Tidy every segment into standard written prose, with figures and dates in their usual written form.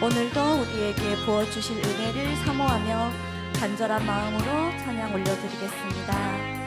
오늘도 우리에게 부어주실 은혜를 사모하며 간절한 마음으로 찬양 올려드리겠습니다.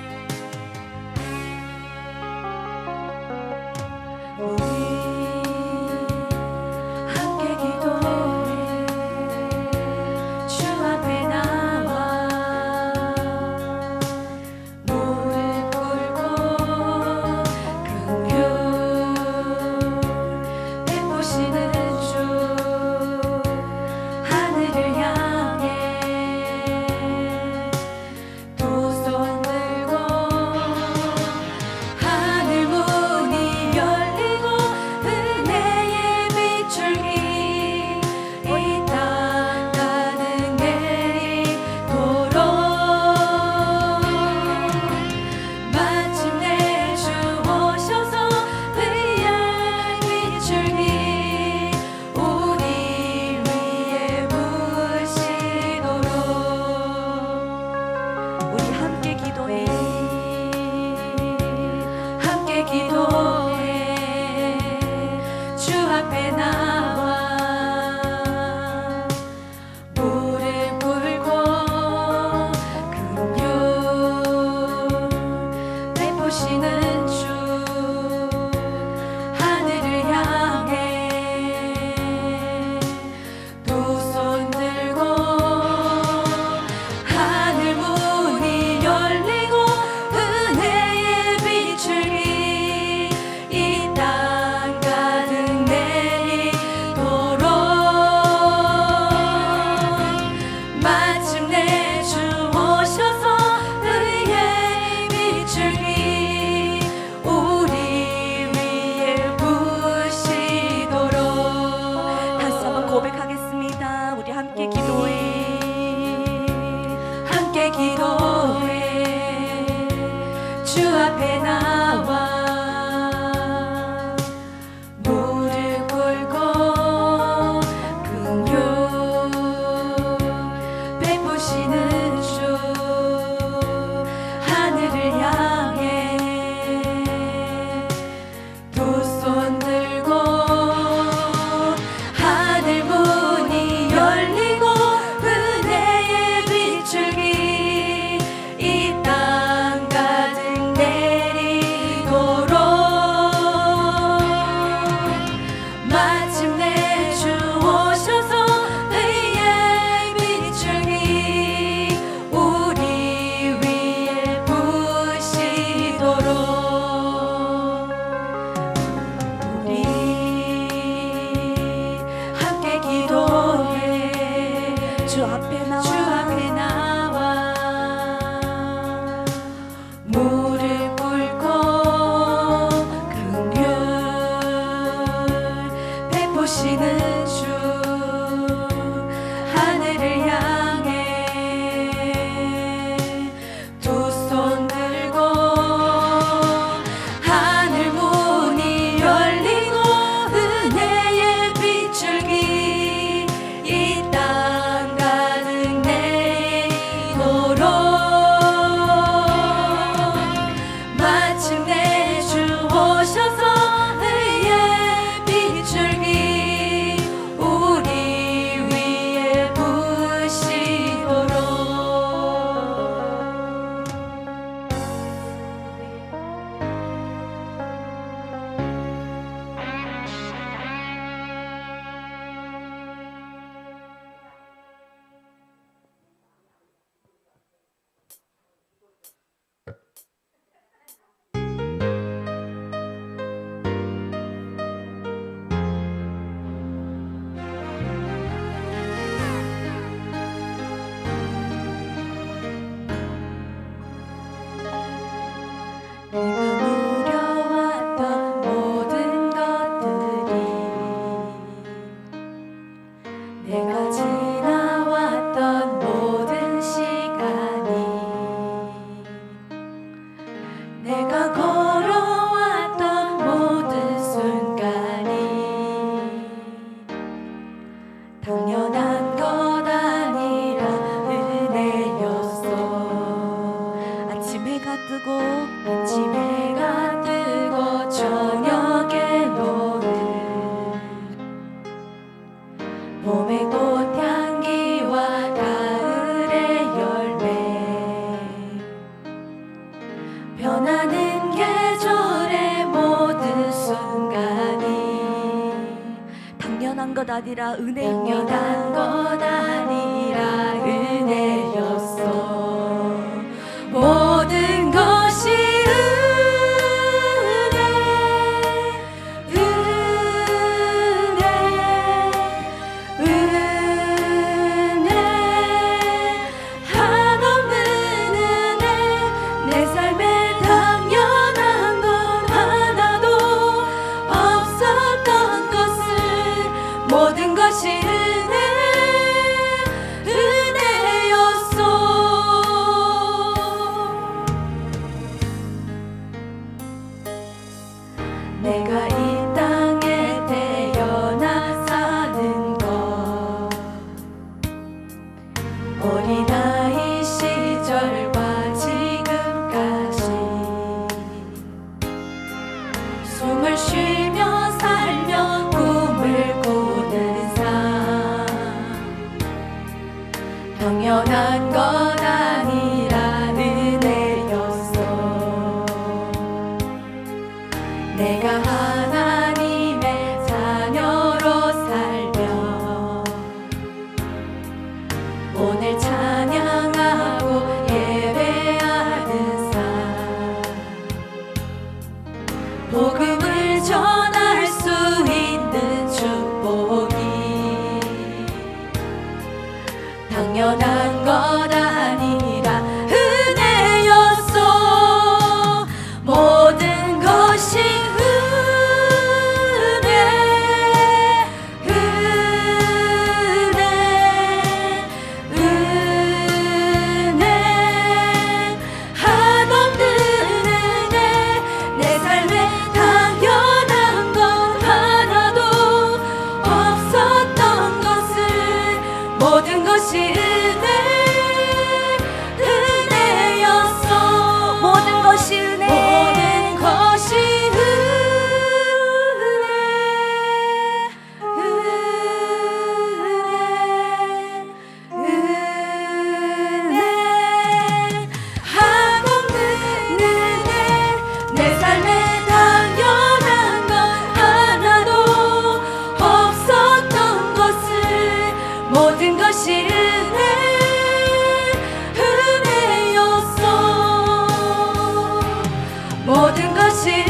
것 아니라 은혜 당연한 것 아니라 은혜였어. 모든 것이 은혜 한없는 은혜. 내 삶에 당연한 건 하나도 없었던 것을 모든 것이 은혜였어. 내가 이 땅에 태어나 사는 것 어린아이 시절과 지금까지 숨을 쉬며 살며 꿈을 꾸는 삶 당연한 것 아니라 은혜였어. 내가 하나님의 자녀로 살며 오늘 찬양하고 예배하는 삶 복음을 전할 수 있는 축복이 당연한 것 아니라 은혜였어. 모든 것이 은혜 한없는 은혜. 내 삶에 당연한 건 하나도 없었던 것을 모든 것이 은혜였어. 모든 것이 은혜. 모든 것이 은혜 한없는 은혜. 내 삶에 당연한 건 하나도 없었던 것을 모든 것이 은혜였어. 모든 것이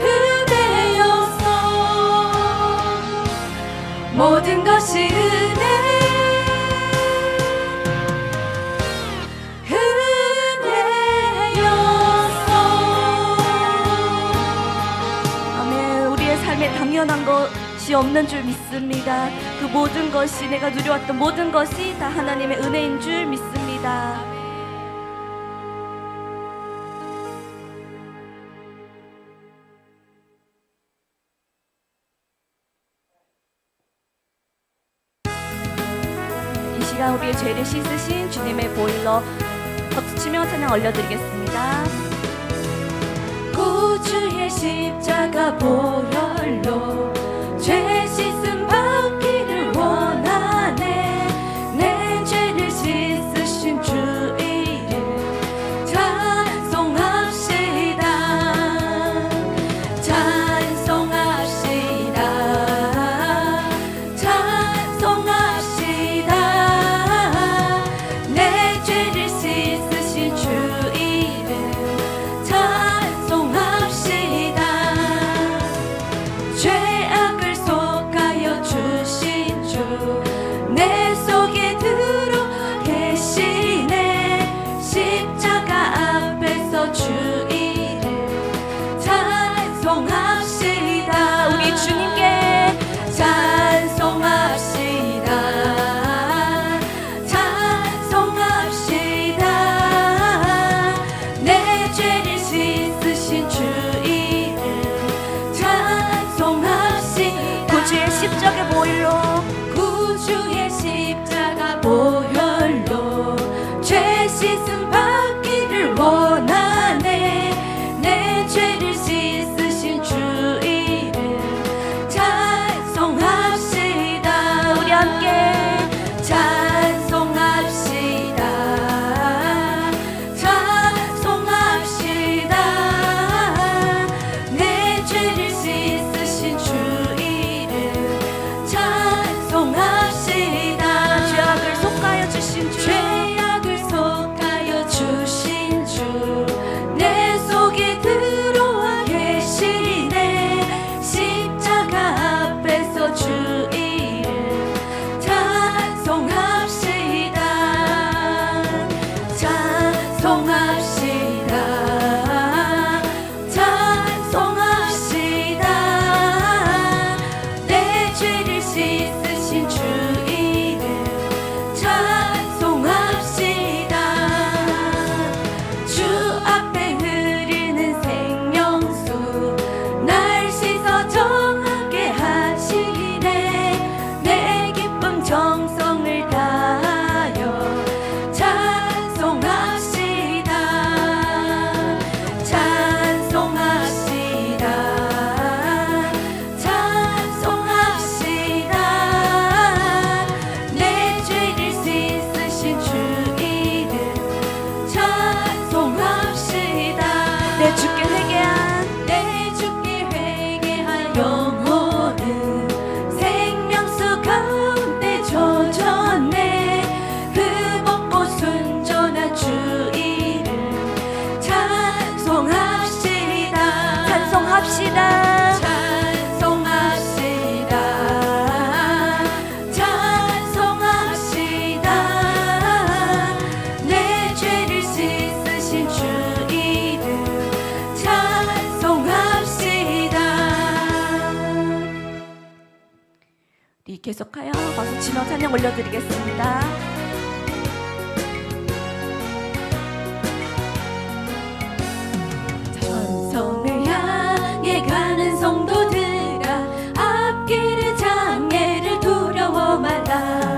은혜였어. 모든 것이 은혜였어. 아멘. 우리의 삶에 당연한 것이 없는 줄 믿습니다. 그 모든 것이 내가 누려왔던 모든 것이 다 하나님의 은혜인 줄 믿습니다. 이 시간 우리의 죄를 씻으신 주님의 보일러 박수치며 찬양 올려드리겠습니다. 구주의 십자가 보혈로 죄 씻음 받기를 원하네. 내 죄를 씻으신 주 이름 찬송합시다. 찬송합시다. 찬송합시다. 내 죄를 씻으신 주 이름 찬송합시다. 죄 찬송합시다. 찬송합시다. 찬송합시다. 내 죄를 씻으신 주 이름 찬송합시다. 우리 계속하여 박수 치며 찬양 올려드리겠습니다. 전성을 향해 가는 성도들아, 앞길의 장애를 두려워 말라.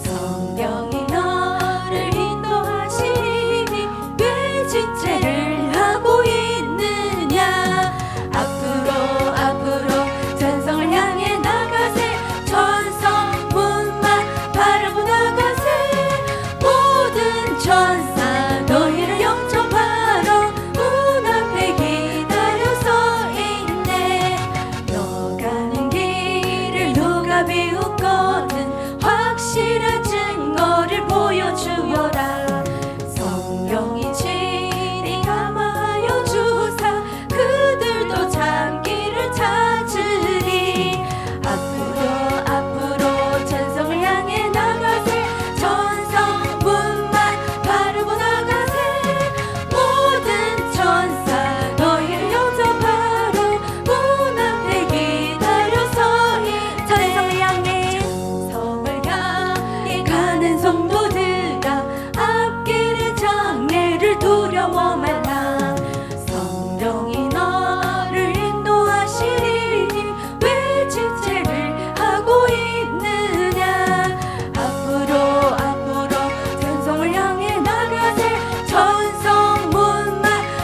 성령이 너를 인도하시니 왜 지체를 하고 있느냐. 앞으로 전성을 향해 나가세. 전성 문만 바라보 나가세. 모든 천사 너희를 영접하러 문 앞에 기다려 서 있네. 너 가는 길을 누가 비웃거든 확실한 증거를 보여주어라. 성령이 진히 감화하여 주사 그들도 잠기를 찾으리. 앞으로 전성을 향해 나가세. 전성 문만 바라보 나가세. 모든 천사 너희를 영접하러 문 앞에 기다려 서 있네. 전성을 향해 가는 성도들아, 앞길의 장애를 두려워 말라. 성령이 너를 인도하시니 왜 지체를 하고 있느냐. 앞으로 전성을 향해 나가세. 전성 문만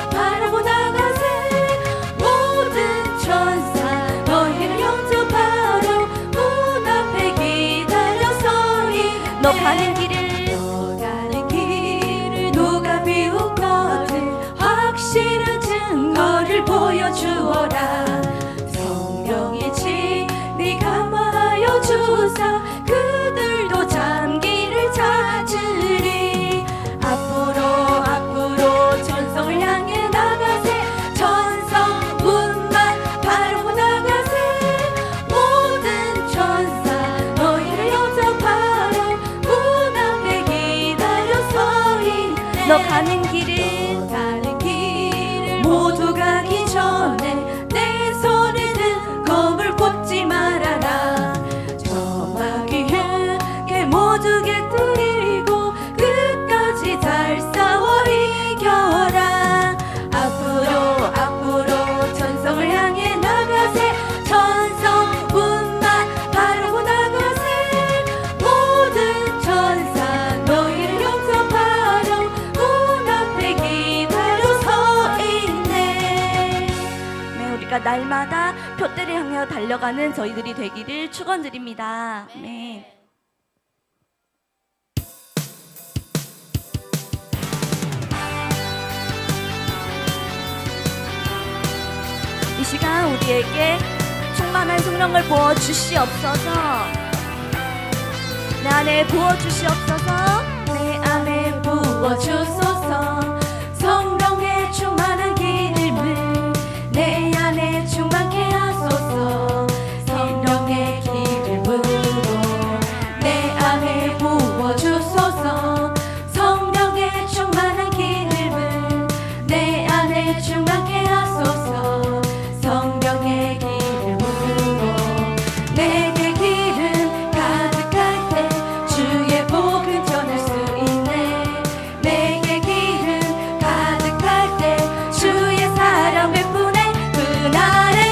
바라보 나가세. 모든 천사 너희를 영접하러 문 앞에 기다려 서 있네. 너 가는 길을 너 가는 길을 누가 비웃거든 확실한 증거를 보여주어라. 성령이 진히 감화하여 주사 그들도 잠기를 찾으리. 앞으로 전성을 향해 나가세. 전성 문만 바라보 나가세. 모든 천사 너희를 영접하러 문 앞에 기다려 서 있네. 너 가는 길을 모두 가기 전에 내 손에 든 검을 꽂지 말아라. 저 마귀에게 모두 곁들이고 끝까지 잘 싸워 이겨라. 앞으로 전성을 향해 나가세. 전성 문만 바라보 나가세. 모든 천사 너희를 영접하러 문 앞에 기다려 서 있네. 네, 우리가 날마다 표대를 향하여 달려가는 저희들이 되기를 축원드립니다. 네. 이 시간 우리에게 충만한 성령을 부어 주시옵소서. 내 안에 부어 주시옵소서. 내 안에 부어주소서. 성령의 충만한 기름을 내 안에 충만케 하소서. 성령의 기름으로 내 안에 부어주소서. 성령의 충만한 기름을 내 안에 충만케 하소서. 성령의 기름으로 내게 기름 가득할 때 주의 복을 전할 수 있네. 내게 기름 가득할 때 주의 사랑 베푸네. 그날의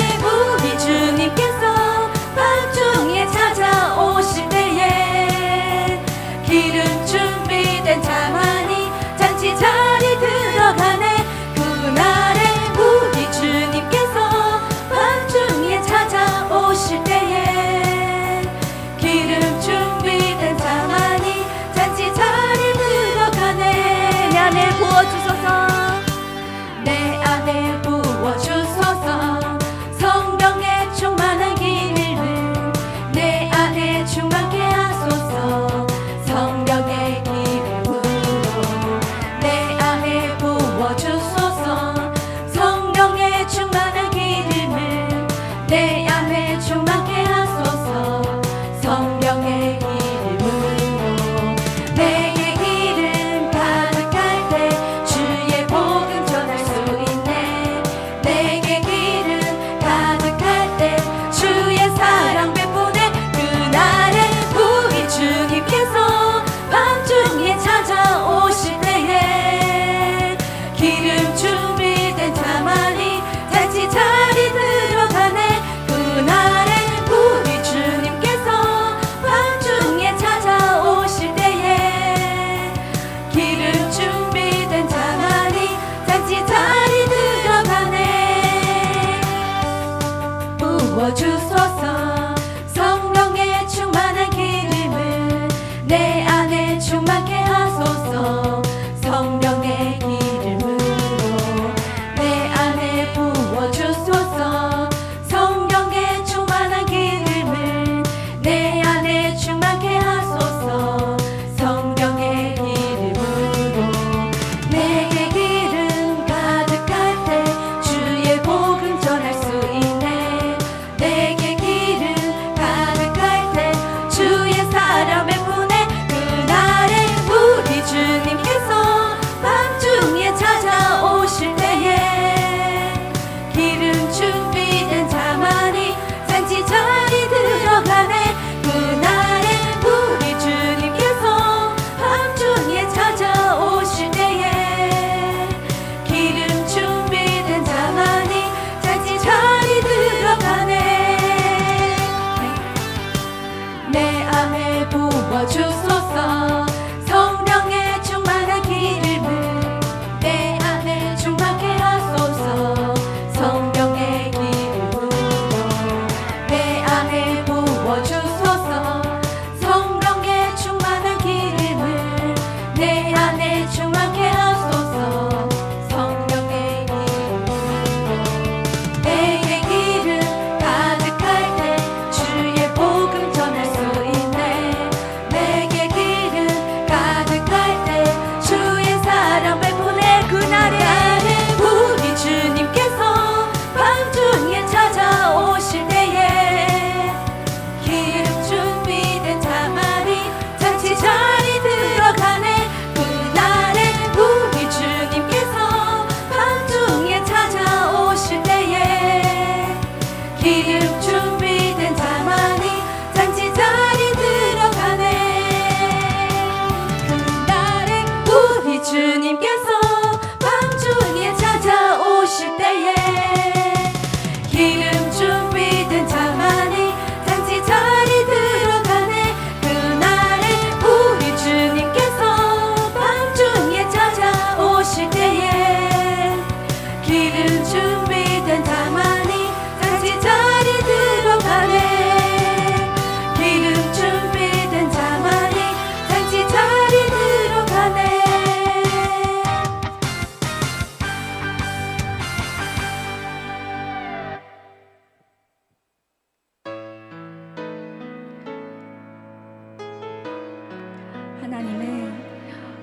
하나님은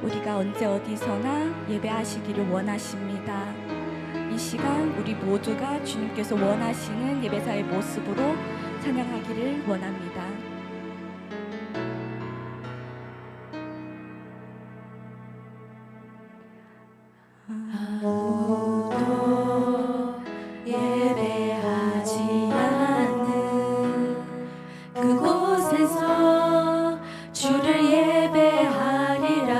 우리가 언제 어디서나 예배하시기를 원하십니다. 이 시간 우리 모두가 주님께서 원하시는 예배사의 모습으로 찬양하기를 원합니다. 아무도 예배하지 않는 그곳에서 주를 예배하리라.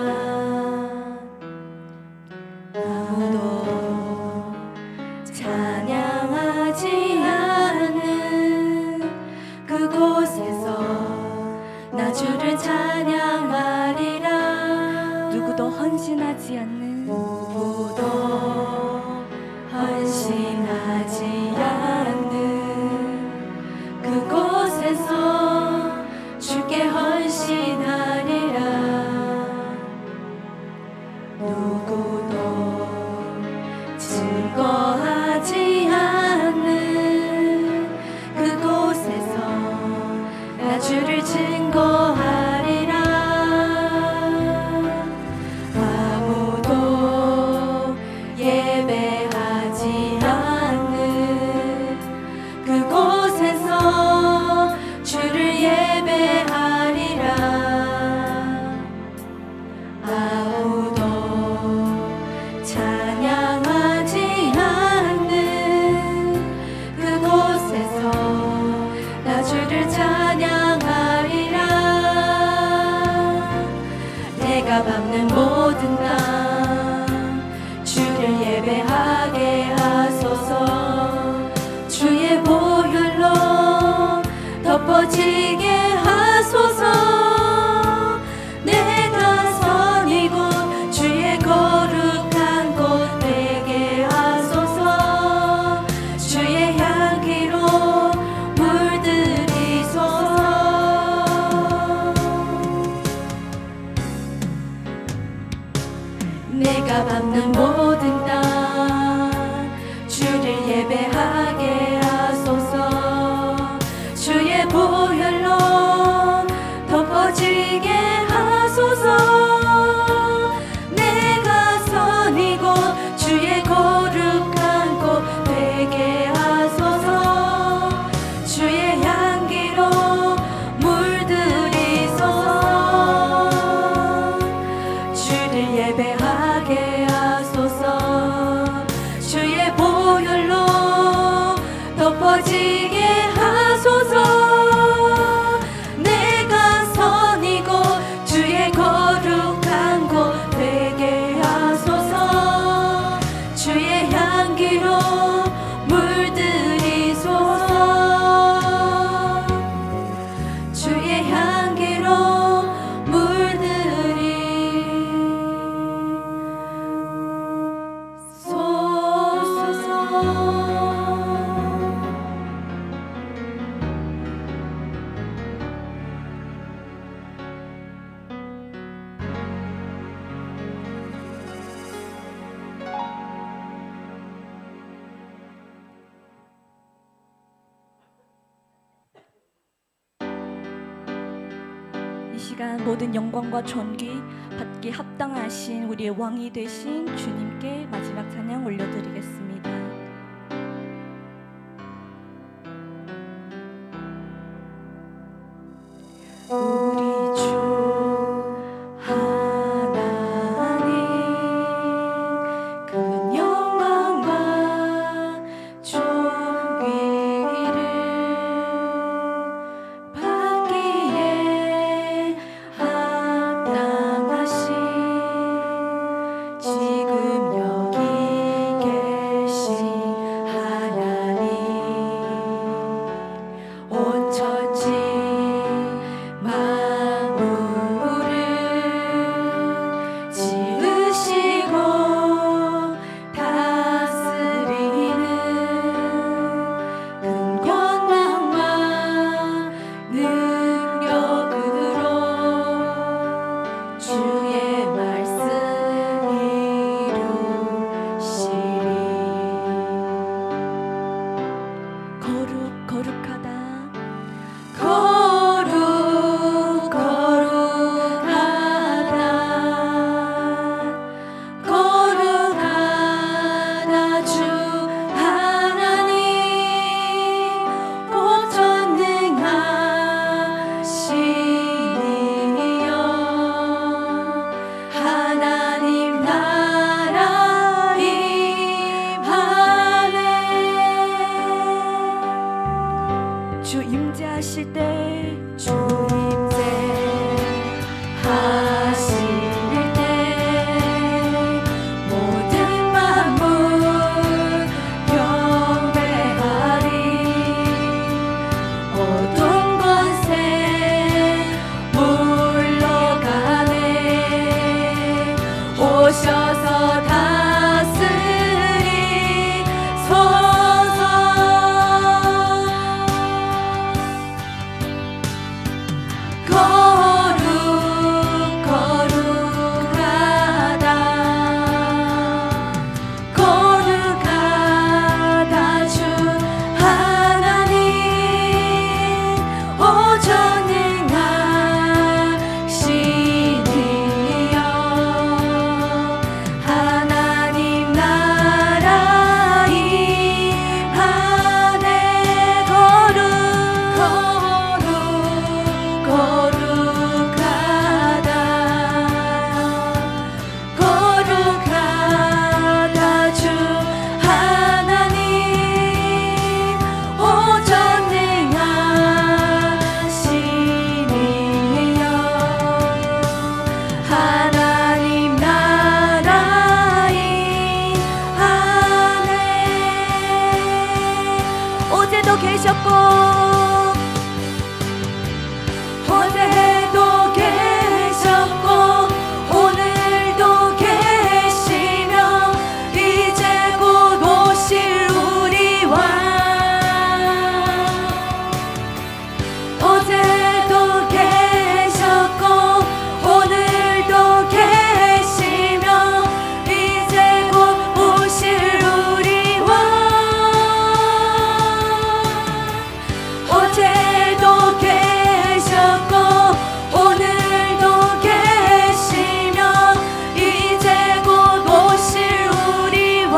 아무도 찬양하지 않는 그곳에서 나 주를 찬양하리라. 누구도 헌신하지 않는 누구도 헌신하지 않는 그곳에서 주께 헌신하리라. 누구도 증거하지 않는 그곳에서 나 주를 증거하리라. 아무도 예배하지 않는 그곳에서 주를 예배하리라. 아무도 찬양하지 않는 그곳에서 나 주를 찬양하리라. 내가 밟는 모든 땅 주를 예배하게 하소서. 주의 보혈로 덮어지게 하소서. 내가 선 이곳 주의 거룩한 곳 되게 하소서. 주의 향기로 물들이소서. 내가 밟는 모든 땅 주를 예배하게 하소서. 주의 보혈로 덮어지게 하소서. 내가 선 이곳 주의 거룩한 곳 되게 하소서. 주의 향기로 물들이소서. 주를 예배하게 하소서. 주의 보혈로 덮어지게 하소서. 내가 선 이곳 주의 거룩한 곳 되게 하소서. 주의 향기로 물들이소서. 주의 향기로 물들이소서. 이 시간 모든 영광과 존귀 받기 합당하신 우리의 왕이 되신 주님께 마지막 찬양 올려드리겠습니다. 우리 주 하나님 큰 영광과 존귀를 받기에 합당하신 지금 여기 주 임재하실 때 주 임재하실 때 모든 만물 경배하리 어두운 권세 물러가네 오셔서 다스리소서 거룩하다 주 하나님 오전능하시니여 하나님 나라 임하네 거룩하다 주 하나님 오전능하시니여 하나님 나라 임하네 어제도 계셨고 어제도 계셨고 오늘도 계시며 이제 곧 오실 우리 왕 어제도 계셨고 오늘도 계시며 이제 곧 오실 우리 왕 어제도 계셨고 오늘도 계시며 이제 곧 오실 우리 왕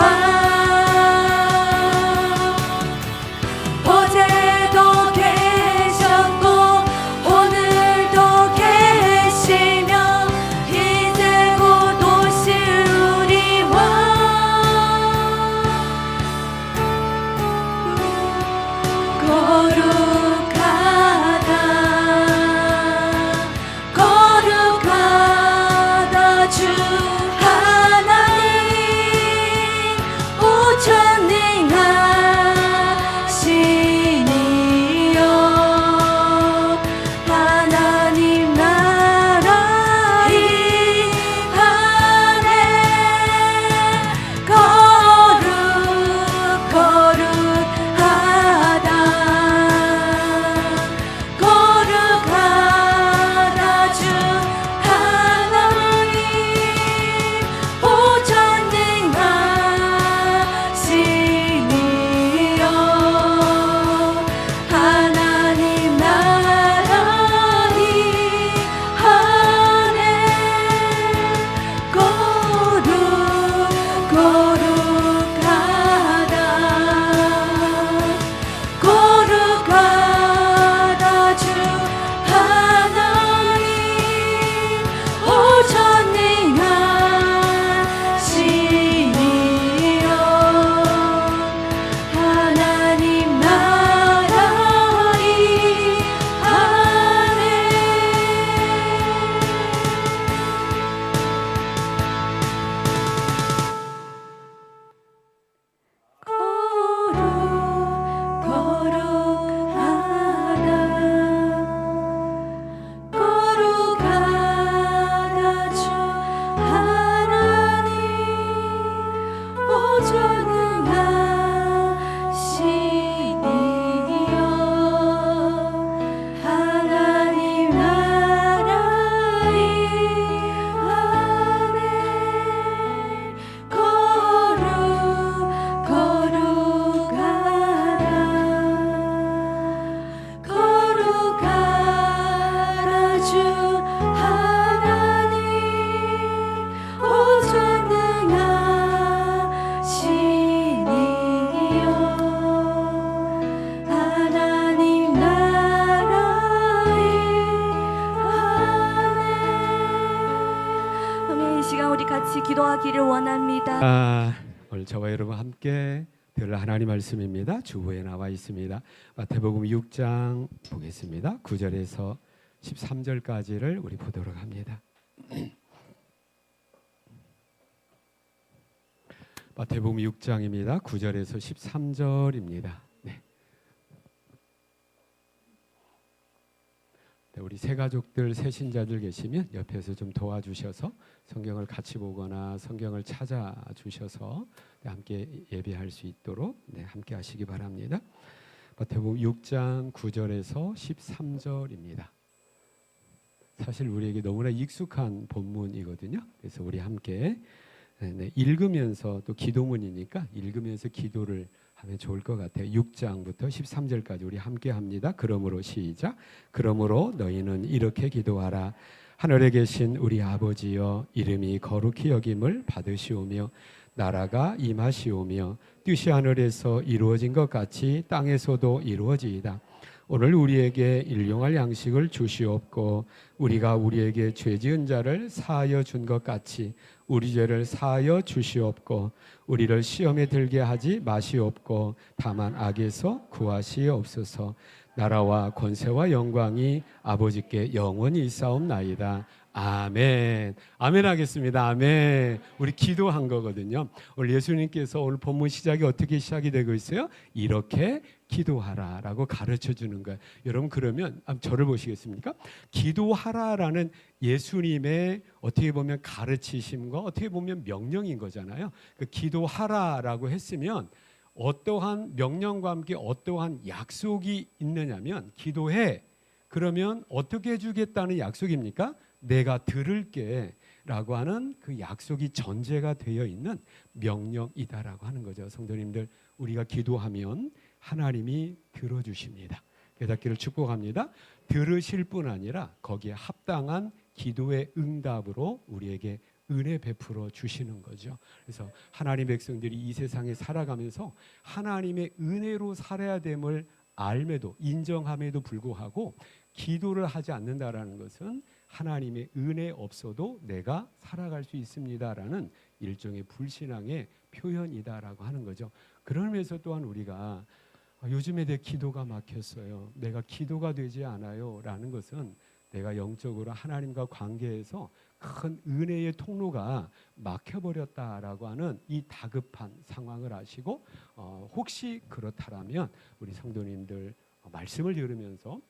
어제도 계셨고 오늘도 계시며 이제 곧 오실 우리 왕 거룩하다 주 하나님 오전능하시니여 하나님 나라 임하네 거룩하다 주 하나님 오전능하시니여 하나님 나라 임하네 거룩하다 주 하나님 오전능하시니여 하나님 나라 임하네 거룩하다 주 하나님 오전능하시니여 하나님 나라 임하네 거룩하다 주 하나님 오전능하시니여 하나님 나라 임하네 아멘. 이 시간 우리 같이 기도하기를 원합니다. 오늘 저와 여러분 함께 들을 하나님 말씀입니다. 주보에 나와 있습니다. 마태복음 6장 보겠습니다. 9절에서 13절까지를 우리 보도록 합니다. 마태복음 6장입니다. 9절에서 13절입니다. 네. 우리 새 가족들, 새 신자들 계시면 옆에서 좀 도와주셔서 성경을 같이 보거나 성경을 찾아주셔서 함께 예배할 수 있도록 함께 하시기 바랍니다. 마태복음 6장 9절에서 13절입니다. 사실 우리에게 너무나 익숙한 본문이거든요. 그래서 우리 함께 읽으면서 또 기도문이니까 읽으면서 기도를 하면 좋을 것 같아요. 6장부터 13절까지 우리 함께 합니다. 그러므로 시작. 그러므로 너희는 이렇게 기도하라. 하늘에 계신 우리 아버지여, 이름이 거룩히 여김을 받으시오며 나라가 임하시오며 뜻이 하늘에서 이루어진 것 같이 땅에서도 이루어지이다. 오늘 우리에게 일용할 양식을 주시옵고 우리가 우리에게 죄 지은 자를 사하여 준 것 같이 우리 죄를 사하여 주시옵고 우리를 시험에 들게 하지 마시옵고 다만 악에서 구하시옵소서. 나라와 권세와 영광이 아버지께 영원히 있사옵나이다. 아멘. 아멘 하겠습니다. 아멘. 우리 기도한 거거든요. 오늘 예수님께서 오늘 본문 시작이 어떻게 시작이 되고 있어요? 이렇게 기도하라라고 가르쳐 주는 거예요. 여러분 그러면 저를 보시겠습니까? 기도하라라는 예수님의 어떻게 보면 가르치심과 어떻게 보면 명령인 거잖아요. 그 기도하라라고 했으면 어떠한 명령과 함께 어떠한 약속이 있느냐면 기도해. 그러면 어떻게 해주겠다는 약속입니까? 내가 들을게 라고 하는 그 약속이 전제가 되어 있는 명령이다라고 하는 거죠. 성도님들, 우리가 기도하면 하나님이 들어주십니다. 깨닫기를 축복합니다. 들으실 뿐 아니라 거기에 합당한 기도의 응답으로 우리에게 은혜 베풀어 주시는 거죠. 그래서 하나님 백성들이 이 세상에 살아가면서 하나님의 은혜로 살아야 됨을 알매도 인정함에도 불구하고 기도를 하지 않는다라는 것은 하나님의 은혜 없어도 내가 살아갈 수 있습니다라는 일종의 불신앙의 표현이다라고 하는 거죠. 그러면서 또한 우리가 요즘에 내 기도가 막혔어요. 내가 기도가 되지 않아요 라는 것은 내가 영적으로 하나님과 관계에서 큰 은혜의 통로가 막혀버렸다라고 하는 이 다급한 상황을 아시고 혹시 그렇다라면 우리 성도님들 말씀을 들으면서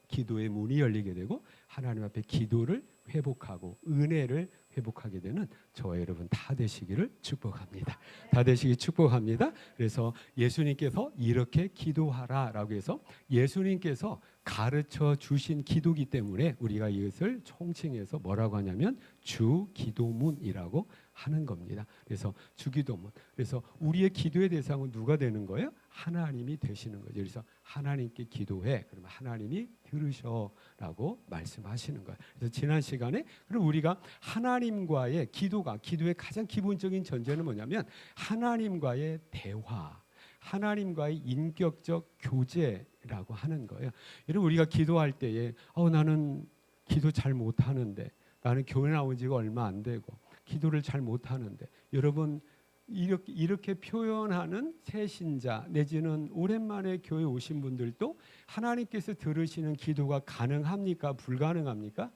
기도의 문이 열리게 되고 하나님 앞에 기도를 회복하고 은혜를 회복하게 되는 저와 여러분 다 되시기를 축복합니다. 다 되시기 축복합니다. 그래서 예수님께서 이렇게 기도하라라고 해서 예수님께서 가르쳐 주신 기도기 때문에 우리가 이것을 총칭해서 뭐라고 하냐면 주기도문이라고 하는 겁니다. 그래서 주기도문. 그래서 우리의 기도의 대상은 누가 되는 거예요? 하나님이 되시는 거죠. 그래서 하나님께 기도해. 그러면 하나님이 들으셔라고 말씀하시는 거예요. 그래서 지난 시간에 그럼 우리가 하나님과의 기도의 가장 기본적인 전제는 뭐냐면 하나님과의 대화, 하나님과의 인격적 교제라고 하는 거예요. 여러분 우리가 기도할 때에 나는 기도 잘 못하는데, 나는 교회 나온 지가 얼마 안 되고 기도를 잘 못하는데, 여러분 이렇게 표현하는 새 신자 내지는 오랜만에 교회 오신 분들도 하나님께서 들으시는 기도가 가능합니까? 불가능합니까?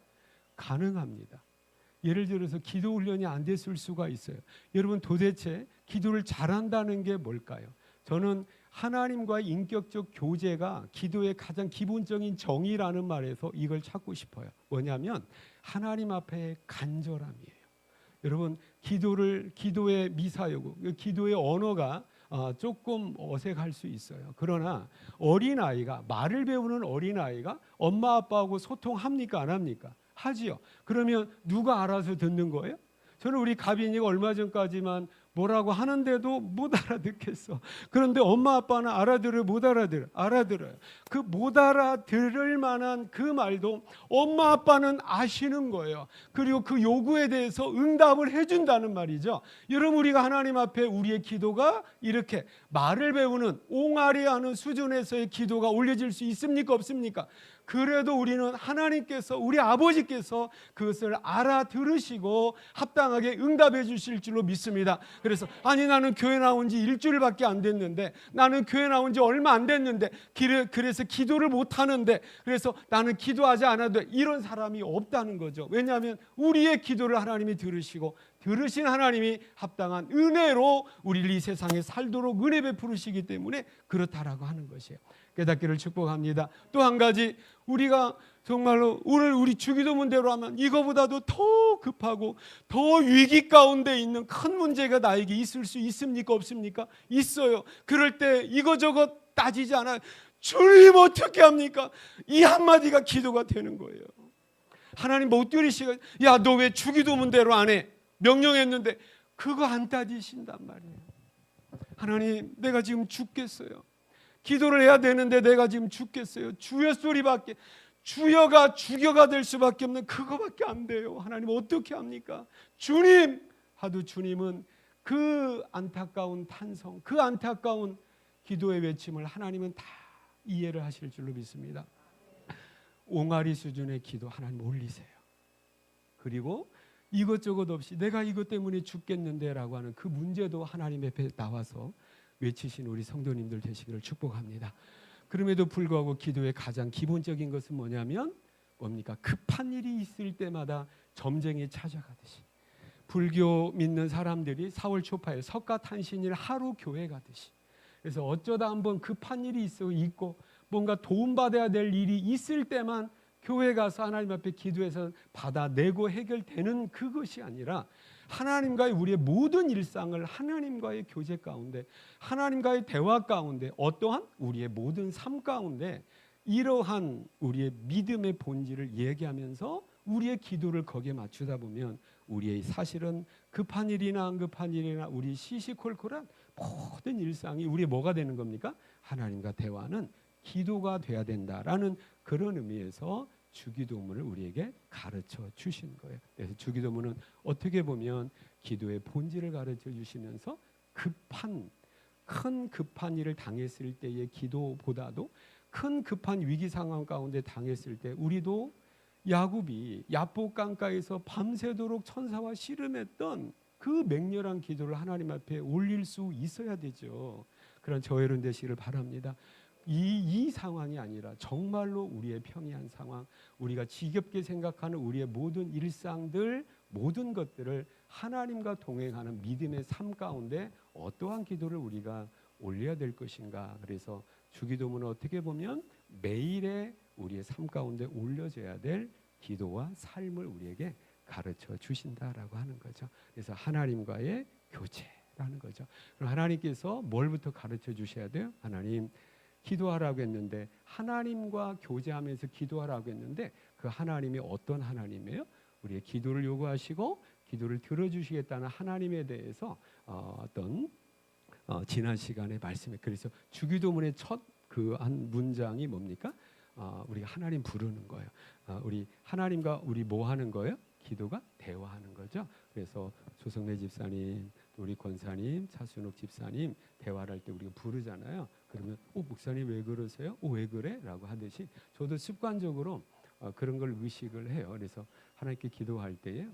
가능합니다. 예를 들어서 기도 훈련이 안 됐을 수가 있어요. 여러분 도대체 기도를 잘한다는 게 뭘까요? 저는 하나님과의 인격적 교제가 기도의 가장 기본적인 정의라는 말에서 이걸 찾고 싶어요. 뭐냐면 하나님 앞에 간절함이에요. 여러분 기도의 미사여구, 기도의 언어가 조금 어색할 수 있어요. 그러나 어린아이가, 말을 배우는 어린아이가 엄마 아빠하고 소통합니까? 안 합니까? 하지요. 그러면 누가 알아서 듣는 거예요? 저는 우리 가빈이가 얼마 전까지만 뭐라고 하는데도 못 알아듣겠어. 그런데 엄마 아빠는 알아들어요? 못 알아들어요? 알아들어요. 그 못 알아들을 만한 그 말도 엄마 아빠는 아시는 거예요. 그리고 그 요구에 대해서 응답을 해준다는 말이죠. 여러분 우리가 하나님 앞에 우리의 기도가 이렇게 말을 배우는 옹알이하는 수준에서의 기도가 올려질 수 있습니까? 없습니까? 그래도 우리는 하나님께서, 우리 아버지께서 그것을 알아들으시고 합당하게 응답해 주실 줄로 믿습니다. 그래서 아니 나는 교회 나온 지 일주일밖에 안 됐는데, 나는 교회 나온 지 얼마 안 됐는데, 그래서 기도를 못 하는데, 그래서 나는 기도하지 않아도 돼. 이런 사람이 없다는 거죠. 왜냐하면 우리의 기도를 하나님이 들으시고, 들으신 하나님이 합당한 은혜로 우리를 이 세상에 살도록 은혜 베푸시기 때문에 그렇다라고 하는 것이에요. 깨닫기를 축복합니다. 또 한 가지, 우리가 정말로 오늘 우리 주기도문대로 하면 이거보다도 더 급하고 더 위기 가운데 있는 큰 문제가 나에게 있을 수 있습니까? 없습니까? 있어요. 그럴 때 이거저거 따지지 않아요. 주님 어떻게 합니까? 이 한마디가 기도가 되는 거예요. 하나님 못 들으시고, 야 너 왜 주기도문대로 안 해? 명령했는데 그거 안 따지신단 말이에요. 하나님 내가 지금 죽겠어요. 기도를 해야 되는데 내가 지금 죽겠어요. 주여 소리밖에, 주여가 주여가 될 수밖에 없는 그거밖에 안 돼요. 하나님 어떻게 합니까? 주님 하도 주님은 그 안타까운 탄성, 그 안타까운 기도의 외침을 하나님은 다 이해를 하실 줄로 믿습니다. 옹알이 수준의 기도 하나님 올리세요. 그리고 이것저것 없이 내가 이것 때문에 죽겠는데 라고 하는 그 문제도 하나님 앞에 나와서 외치신 우리 성도님들 되시기를 축복합니다. 그럼에도 불구하고 기도의 가장 기본적인 것은 뭐냐면 뭡니까? 급한 일이 있을 때마다 점쟁이 찾아가듯이, 불교 믿는 사람들이 4월 초파에 석가탄신일 하루 교회 가듯이, 그래서 어쩌다 한번 급한 일이 있고 뭔가 도움받아야 될 일이 있을 때만 교회 가서 하나님 앞에 기도해서 받아내고 해결되는 그것이 아니라, 하나님과의 우리의 모든 일상을 하나님과의 교제 가운데, 하나님과의 대화 가운데, 어떠한 우리의 모든 삶 가운데 이러한 우리의 믿음의 본질을 얘기하면서 우리의 기도를 거기에 맞추다 보면 우리의 사실은 급한 일이나 안 급한 일이나 우리 시시콜콜한 모든 일상이 우리의 뭐가 되는 겁니까? 하나님과 대화는 기도가 돼야 된다라는 그런 의미에서 주기도문을 우리에게 가르쳐 주신 거예요. 그래서 주기도문은 어떻게 보면 기도의 본질을 가르쳐 주시면서 큰 급한 일을 당했을 때의 기도보다도 큰 급한 위기 상황 가운데 당했을 때 우리도 야곱이 야복 강가에서 밤새도록 천사와 씨름했던 그 맹렬한 기도를 하나님 앞에 올릴 수 있어야 되죠. 그런 저여러분 되시기를 바랍니다. 이 상황이 아니라 정말로 우리의 평이한 상황, 우리가 지겹게 생각하는 우리의 모든 일상들, 모든 것들을 하나님과 동행하는 믿음의 삶 가운데 어떠한 기도를 우리가 올려야 될 것인가. 그래서 주기도문은 어떻게 보면 매일의 우리의 삶 가운데 올려져야 될 기도와 삶을 우리에게 가르쳐 주신다라고 하는 거죠. 그래서 하나님과의 교제라는 거죠. 그럼 하나님께서 뭘부터 가르쳐 주셔야 돼요? 하나님 기도하라고 했는데, 하나님과 교제하면서 기도하라고 했는데 그 하나님이 어떤 하나님이에요? 우리의 기도를 요구하시고 기도를 들어주시겠다는 하나님에 대해서 지난 시간에 말씀해. 그래서 주기도문의 첫 그 한 문장이 뭡니까? 우리가 하나님 부르는 거예요. 우리 하나님과 우리 뭐 하는 거예요? 기도가 대화하는 거죠. 그래서 조성래 집사님, 우리 권사님, 차순옥 집사님 대화를 할 때 우리가 부르잖아요. 그러면 목사님 왜 그러세요? 왜 그래? 라고 하듯이 저도 습관적으로 그런 걸 의식을 해요. 그래서 하나님께 기도할 때에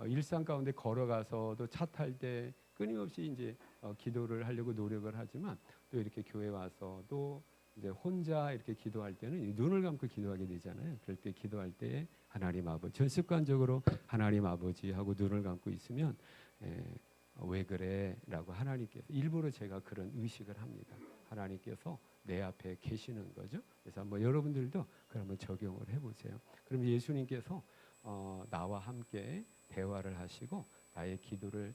일상 가운데 걸어가서도 차 탈 때 끊임없이 이제 기도를 하려고 노력을 하지만, 또 이렇게 교회 와서도 이제 혼자 이렇게 기도할 때는 눈을 감고 기도하게 되잖아요. 그럴 때 기도할 때 하나님 아버지, 전 습관적으로 하나님 아버지 하고 눈을 감고 있으면 왜 그래? 라고 하나님께서 일부러 제가 그런 의식을 합니다. 하나님께서 내 앞에 계시는 거죠. 그래서 한번 여러분들도 그걸 한번 적용을 해보세요. 그럼 예수님께서 나와 함께 대화를 하시고 나의 기도를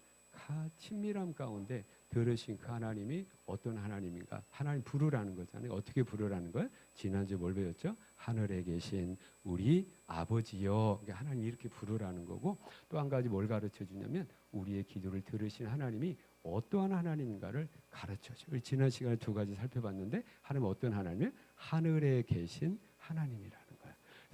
친밀함 가운데 들으신 그 하나님이 어떤 하나님인가? 하나님 부르라는 거잖아요. 어떻게 부르라는 거예요? 지난주에 뭘 배웠죠? 하늘에 계신 우리 아버지여. 그러니까 하나님 이렇게 부르라는 거고, 또 한 가지 뭘 가르쳐 주냐면 우리의 기도를 들으신 하나님이 어떠한 하나님인가를 가르쳐줘요. 지난 시간에 두 가지 살펴봤는데, 하나님 어떤 하나님이에요? 하늘에 계신 하나님이라는 거예요.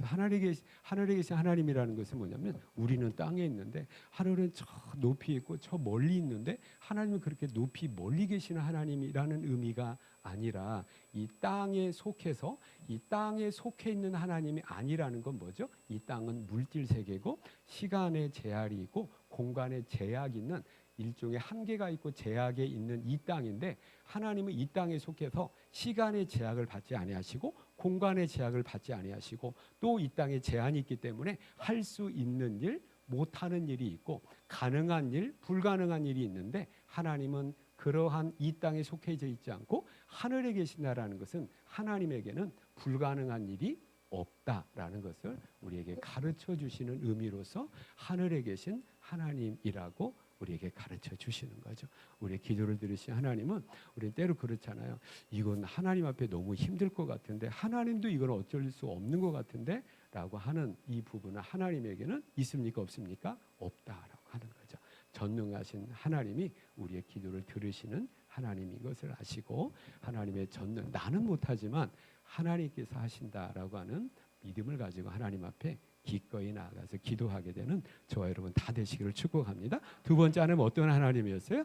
하늘에 계신 하나님이라는 것은 뭐냐면, 우리는 땅에 있는데 하늘은 저 높이 있고 저 멀리 있는데, 하나님은 그렇게 높이 멀리 계시는 하나님이라는 의미가 아니라 이 땅에 속해서 이 땅에 속해 있는 하나님이 아니라는 건 뭐죠? 이 땅은 물질 세계고 시간의 제약이 있고 공간의 제약이 있는 일종의 한계가 있고 제약에 있는 이 땅인데 하나님은 이 땅에 속해서 시간의 제약을 받지 아니하시고 공간의 제약을 받지 아니하시고 또 이 땅에 제한이 있기 때문에 할 수 있는 일, 못하는 일이 있고 가능한 일, 불가능한 일이 있는데 하나님은 그러한 이 땅에 속해져 있지 않고 하늘에 계신다라는 것은 하나님에게는 불가능한 일이 없다라는 것을 우리에게 가르쳐 주시는 의미로서 하늘에 계신 하나님이라고 우리에게 가르쳐 주시는 거죠. 우리의 기도를 들으신 하나님은 우리는 때로 그렇잖아요. 이건 하나님 앞에 너무 힘들 것 같은데 하나님도 이건 어쩔 수 없는 것 같은데 라고 하는 이 부분은 하나님에게는 있습니까 없습니까? 없다라고 하는 거죠. 전능하신 하나님이 우리의 기도를 들으시는 하나님인 것을 아시고 하나님의 전능, 나는 못하지만 하나님께서 하신다라고 하는 믿음을 가지고 하나님 앞에 기꺼이 나아가서 기도하게 되는 저와 여러분 다 되시기를 축복합니다. 두 번째 하나님은 어떤 하나님이었어요?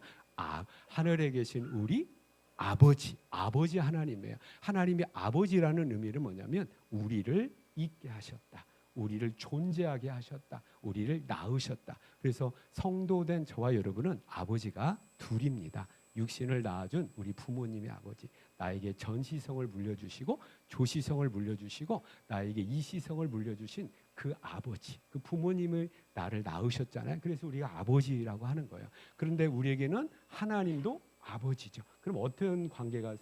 하늘에 계신 우리 아버지 하나님이에요. 하나님이 아버지라는 의미는 뭐냐면 우리를 있게 하셨다. 우리를 존재하게 하셨다. 우리를 낳으셨다. 그래서 성도된 저와 여러분은 아버지가 둘입니다. 육신을 낳아준 우리 부모님의 아버지, 나에게 전시성을 물려주시고 조시성을 물려주시고 나에게 이시성을 물려주신 그 아버지, 그 부모님을 나를 낳으셨잖아요. 그래서 우리가 아버지라고 하는 거예요. 그런데 우리에게는 하나님도 아버지죠. 그럼 어떤 관계가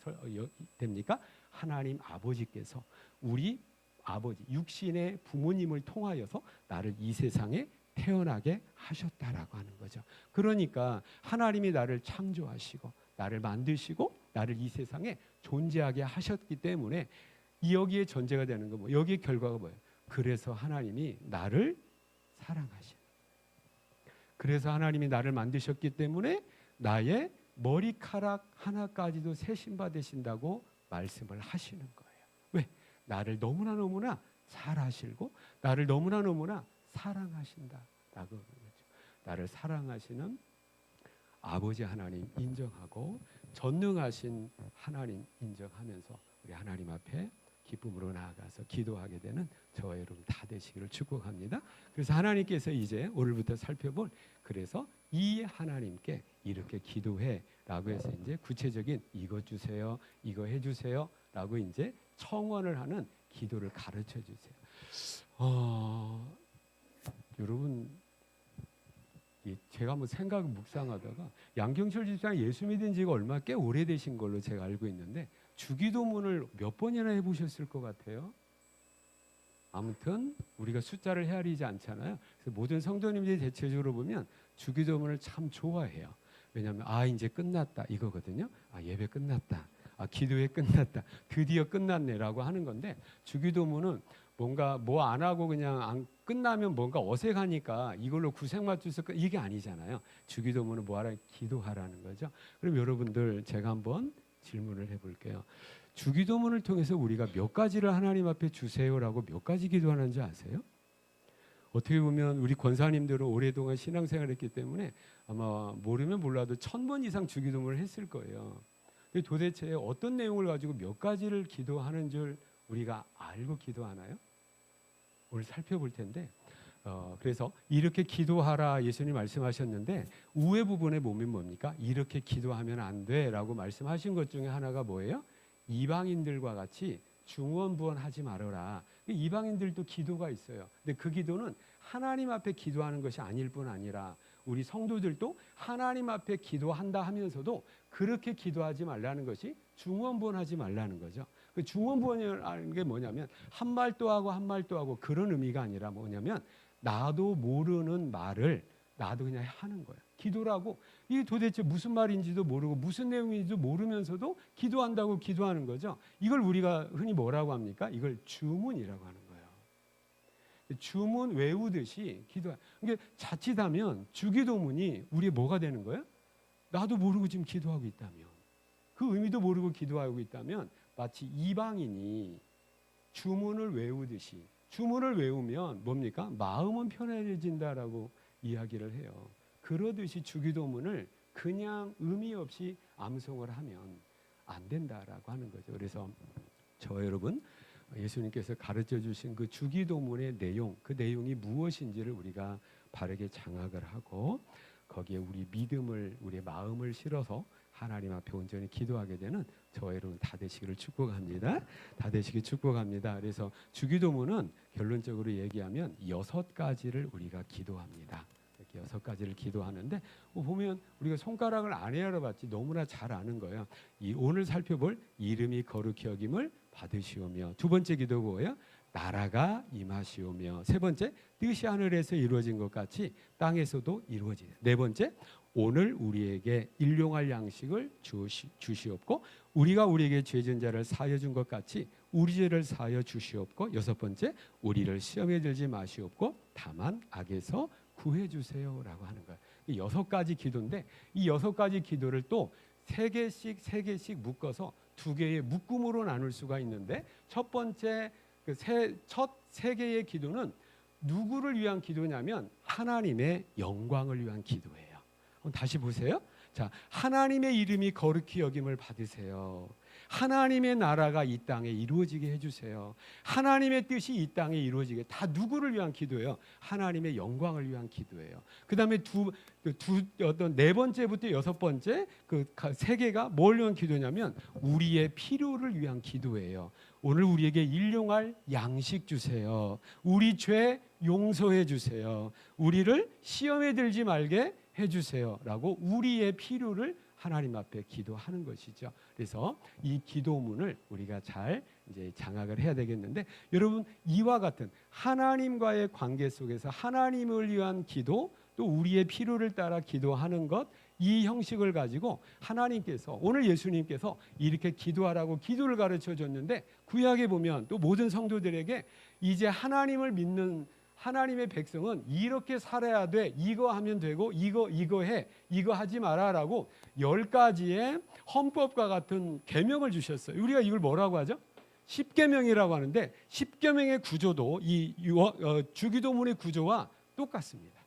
됩니까? 하나님 아버지께서 우리 아버지, 육신의 부모님을 통하여서 나를 이 세상에 태어나게 하셨다라고 하는 거죠. 그러니까 하나님이 나를 창조하시고 나를 만드시고 나를 이 세상에 존재하게 하셨기 때문에 여기에 전제가 되는 거 뭐 여기에 결과가 뭐예요? 그래서 하나님이 나를 사랑하시는. 그래서 하나님이 나를 만드셨기 때문에 나의 머리카락 하나까지도 세심받으신다고 말씀을 하시는 거예요. 왜? 나를 너무나 잘 아시고 나를 너무나 사랑하신다라고 하는 거죠. 나를 사랑하시는 아버지 하나님 인정하고 전능하신 하나님 인정하면서 우리 하나님 앞에 기쁨으로 나아가서 기도하게 되는 저와 여러분 다 되시기를 축복합니다. 그래서 하나님께서 이제 오늘부터 살펴볼 그래서 이 하나님께 이렇게 기도해라고 해서 이제 구체적인 이거 주세요, 이거 해주세요 라고 이제 청원을 하는 기도를 가르쳐 주세요. 여러분 제가 한번 생각 묵상하다가 양경철 집사님 예수 믿은 지가 얼마 꽤 오래되신 걸로 제가 알고 있는데 주기도문을 몇 번이나 해보셨을 것 같아요. 아무튼 우리가 숫자를 헤아리지 않잖아요. 그래서 모든 성도님들이 대체적으로 보면 주기도문을 참 좋아해요. 왜냐하면 이제 끝났다 이거거든요. 예배 끝났다. 기도회 끝났다. 드디어 끝났네라고 하는 건데 주기도문은 뭔가 뭐 안 하고 그냥 안 끝나면 뭔가 어색하니까 이걸로 구색 맞춰서 이게 아니잖아요. 주기도문은 뭐하라? 기도하라는 거죠. 그럼 여러분들 제가 한번 질문을 해볼게요. 주기도문을 통해서 우리가 몇 가지를 하나님 앞에 주세요라고 몇 가지 기도하는지 아세요? 어떻게 보면 우리 권사님들은 오랫동안 신앙생활을 했기 때문에 아마 모르면 몰라도 1000번 이상 주기도문을 했을 거예요. 도대체 어떤 내용을 가지고 몇 가지를 기도하는 줄 우리가 알고 기도하나요? 오늘 살펴볼 텐데 그래서 이렇게 기도하라 예수님 말씀하셨는데 우회 부분에 보면 뭡니까? 이렇게 기도하면 안 돼라고 말씀하신 것 중에 하나가 뭐예요? 이방인들과 같이 중언부언하지 말아라. 이방인들도 기도가 있어요. 근데 그 기도는 하나님 앞에 기도하는 것이 아닐 뿐 아니라 우리 성도들도 하나님 앞에 기도한다 하면서도 그렇게 기도하지 말라는 것이 중언부언하지 말라는 거죠. 그 중언부언이라는 게 뭐냐면 한 말도 하고 한 말도 하고 그런 의미가 아니라 뭐냐면 나도 모르는 말을 나도 그냥 하는 거예요. 기도라고 이게 도대체 무슨 말인지도 모르고 무슨 내용인지도 모르면서도 기도한다고 기도하는 거죠. 이걸 우리가 흔히 뭐라고 합니까? 이걸 주문이라고 하는 거예요. 주문 외우듯이 기도. 그러니까 자칫하면 주기도문이 우리의 뭐가 되는 거예요? 나도 모르고 지금 기도하고 있다면 그 의미도 모르고 기도하고 있다면 마치 이방인이 주문을 외우듯이 주문을 외우면 뭡니까? 마음은 편안해진다라고 이야기를 해요. 그러듯이 주기도문을 그냥 의미 없이 암송을 하면 안 된다라고 하는 거죠. 그래서 저와 여러분 예수님께서 가르쳐 주신 그 주기도문의 내용, 그 내용이 무엇인지를 우리가 바르게 장악을 하고 거기에 우리 믿음을, 우리의 마음을 실어서 하나님 앞에 온전히 기도하게 되는 저와 여러분 다 되시기를 축복합니다. 다 되시기 축복합니다. 그래서 주기도문은 결론적으로 얘기하면 6가지를 우리가 기도합니다. 이렇게 6가지를 기도하는데 보면 우리가 손가락을 안 열어봤지 너무나 잘 아는 거예요. 이 오늘 살펴볼 이름이 거룩히 여김을 받으시오며, 두 번째 기도 뭐예요? 나라가 임하시오며, 세 번째 뜻이 하늘에서 이루어진 것 같이 땅에서도 이루어지네. 네 번째 오늘 우리에게 일용할 양식을 주시옵고 우리가 우리에게 죄진 자를 사하여 준 것 같이 우리 죄를 사하여 주시옵고, 여섯 번째 우리를 시험에 들지 마시옵고 다만 악에서 구해 주세요라고 하는 거예요. 이 6가지 기도인데 이 6가지 기도를 또 3개씩 묶어서 2개의 묶음으로 나눌 수가 있는데, 첫 번째 첫 3개의 기도는 누구를 위한 기도냐면 하나님의 영광을 위한 기도예요. 다시 보세요. 자, 하나님의 이름이 거룩히 여김을 받으세요. 하나님의 나라가 이 땅에 이루어지게 해주세요. 하나님의 뜻이 이 땅에 이루어지게. 다 누구를 위한 기도예요? 하나님의 영광을 위한 기도예요. 그 다음에 네 번째부터 6번째 그 3개가 뭘 위한 기도냐면 우리의 필요를 위한 기도예요. 오늘 우리에게 일용할 양식 주세요. 우리 죄 용서해 주세요. 우리를 시험에 들지 말게 해주세요라고 우리의 필요를 하나님 앞에 기도하는 것이죠. 그래서 이 기도문을 우리가 잘 이제 장악을 해야 되겠는데, 여러분 이와 같은 하나님과의 관계 속에서 하나님을 위한 기도, 또 우리의 필요를 따라 기도하는 것, 이 형식을 가지고 하나님께서, 오늘 예수님께서 이렇게 기도하라고 기도를 가르쳐 줬는데, 구약에 보면 또 모든 성도들에게 이제 하나님을 믿는 하나님의 백성은 이렇게 살아야 돼, 이거 하면 되고 이거 해, 이거 하지 마라라고 10가지의 헌법과 같은 계명을 주셨어요. 우리가 이걸 뭐라고 하죠? 십계명이라고 하는데, 십계명의 구조도 이 주기도문의 구조와 똑같습니다.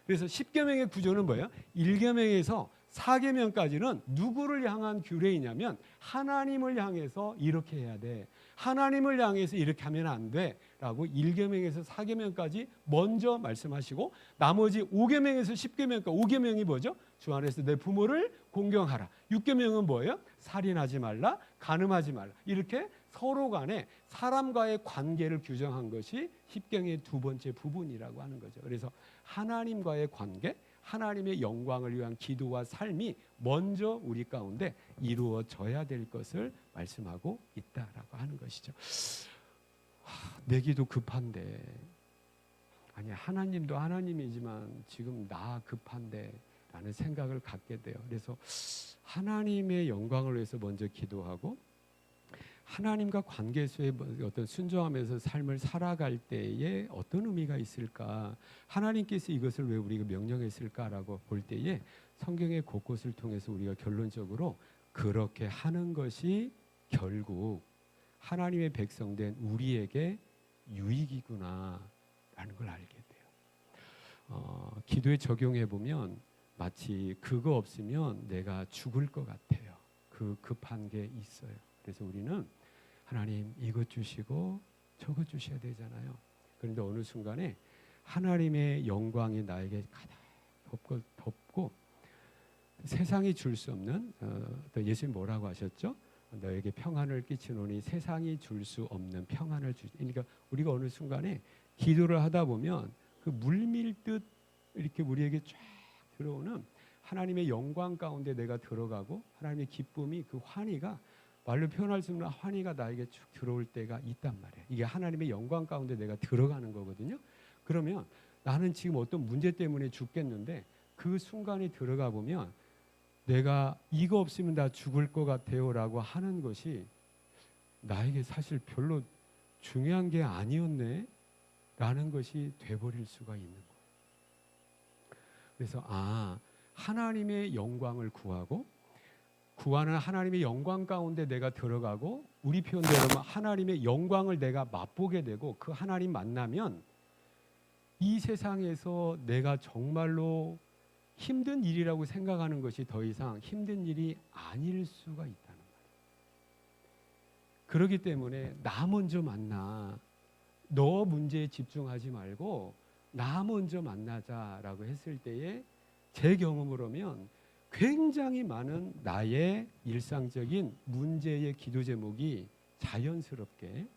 그래서 십계명의 구조는 뭐예요? 1계명에서 4계명까지는 누구를 향한 규례이냐면 하나님을 향해서 이렇게 해야 돼, 하나님을 향해서 이렇게 하면 안 돼 라고 1계명에서 4계명까지 먼저 말씀하시고, 나머지 5계명에서 10계명까지, 5계명이 뭐죠? 주 안에서 내 부모를 공경하라. 6계명은 뭐예요? 살인하지 말라, 간음하지 말라. 이렇게 서로 간에 사람과의 관계를 규정한 것이 십계명의 2번째 부분이라고 하는 거죠. 그래서 하나님과의 관계, 하나님의 영광을 위한 기도와 삶이 먼저 우리 가운데 이루어져야 될 것을 말씀하고 있다라고 하는 것이죠. 내 기도 급한데, 아니 하나님도 하나님이지만 지금 나 급한데 라는 생각을 갖게 돼요. 그래서 하나님의 영광을 위해서 먼저 기도하고, 하나님과 관계에서의 어떤 순종하면서 삶을 살아갈 때에 어떤 의미가 있을까, 하나님께서 이것을 왜 우리가 명령했을까라고 볼 때에 성경의 곳곳을 통해서 우리가 결론적으로 그렇게 하는 것이 결국 하나님의 백성된 우리에게 유익이구나 라는 걸 알게 돼요. 기도에 적용해 보면 마치 그거 없으면 내가 죽을 것 같아요. 그 급한 게 있어요. 그래서 우리는 하나님 이것 주시고 저것 주셔야 되잖아요. 그런데 어느 순간에 하나님의 영광이 나에게 가득 덮고 세상이 줄 수 없는, 또 예수님 뭐라고 하셨죠? 너에게 평안을 끼치노니 세상이 줄 수 없는 평안을 주시. 그러니까 우리가 어느 순간에 기도를 하다 보면 그 물밀듯 이렇게 우리에게 쫙 들어오는 하나님의 영광 가운데 내가 들어가고, 하나님의 기쁨이, 그 환희가, 말로 표현할 수 없는 환희가 나에게 쭉 들어올 때가 있단 말이에요. 이게 하나님의 영광 가운데 내가 들어가는 거거든요. 그러면 나는 지금 어떤 문제 때문에 죽겠는데 그 순간에 들어가 보면 내가 이거 없으면 나 죽을 것 같아요 라고 하는 것이 나에게 사실 별로 중요한 게 아니었네 라는 것이 돼버릴 수가 있는 거예요. 그래서 하나님의 영광을 구하는 하나님의 영광 가운데 내가 들어가고, 우리 표현대로 하나님의 영광을 내가 맛보게 되고, 그 하나님 만나면 이 세상에서 내가 정말로 힘든 일이라고 생각하는 것이 더 이상 힘든 일이 아닐 수가 있다는 말이에요. 그렇기 때문에 나 먼저 만나, 너 문제에 집중하지 말고 나 먼저 만나자라고 했을 때에 제 경험으로면 굉장히 많은 나의 일상적인 문제의 기도 제목이 자연스럽게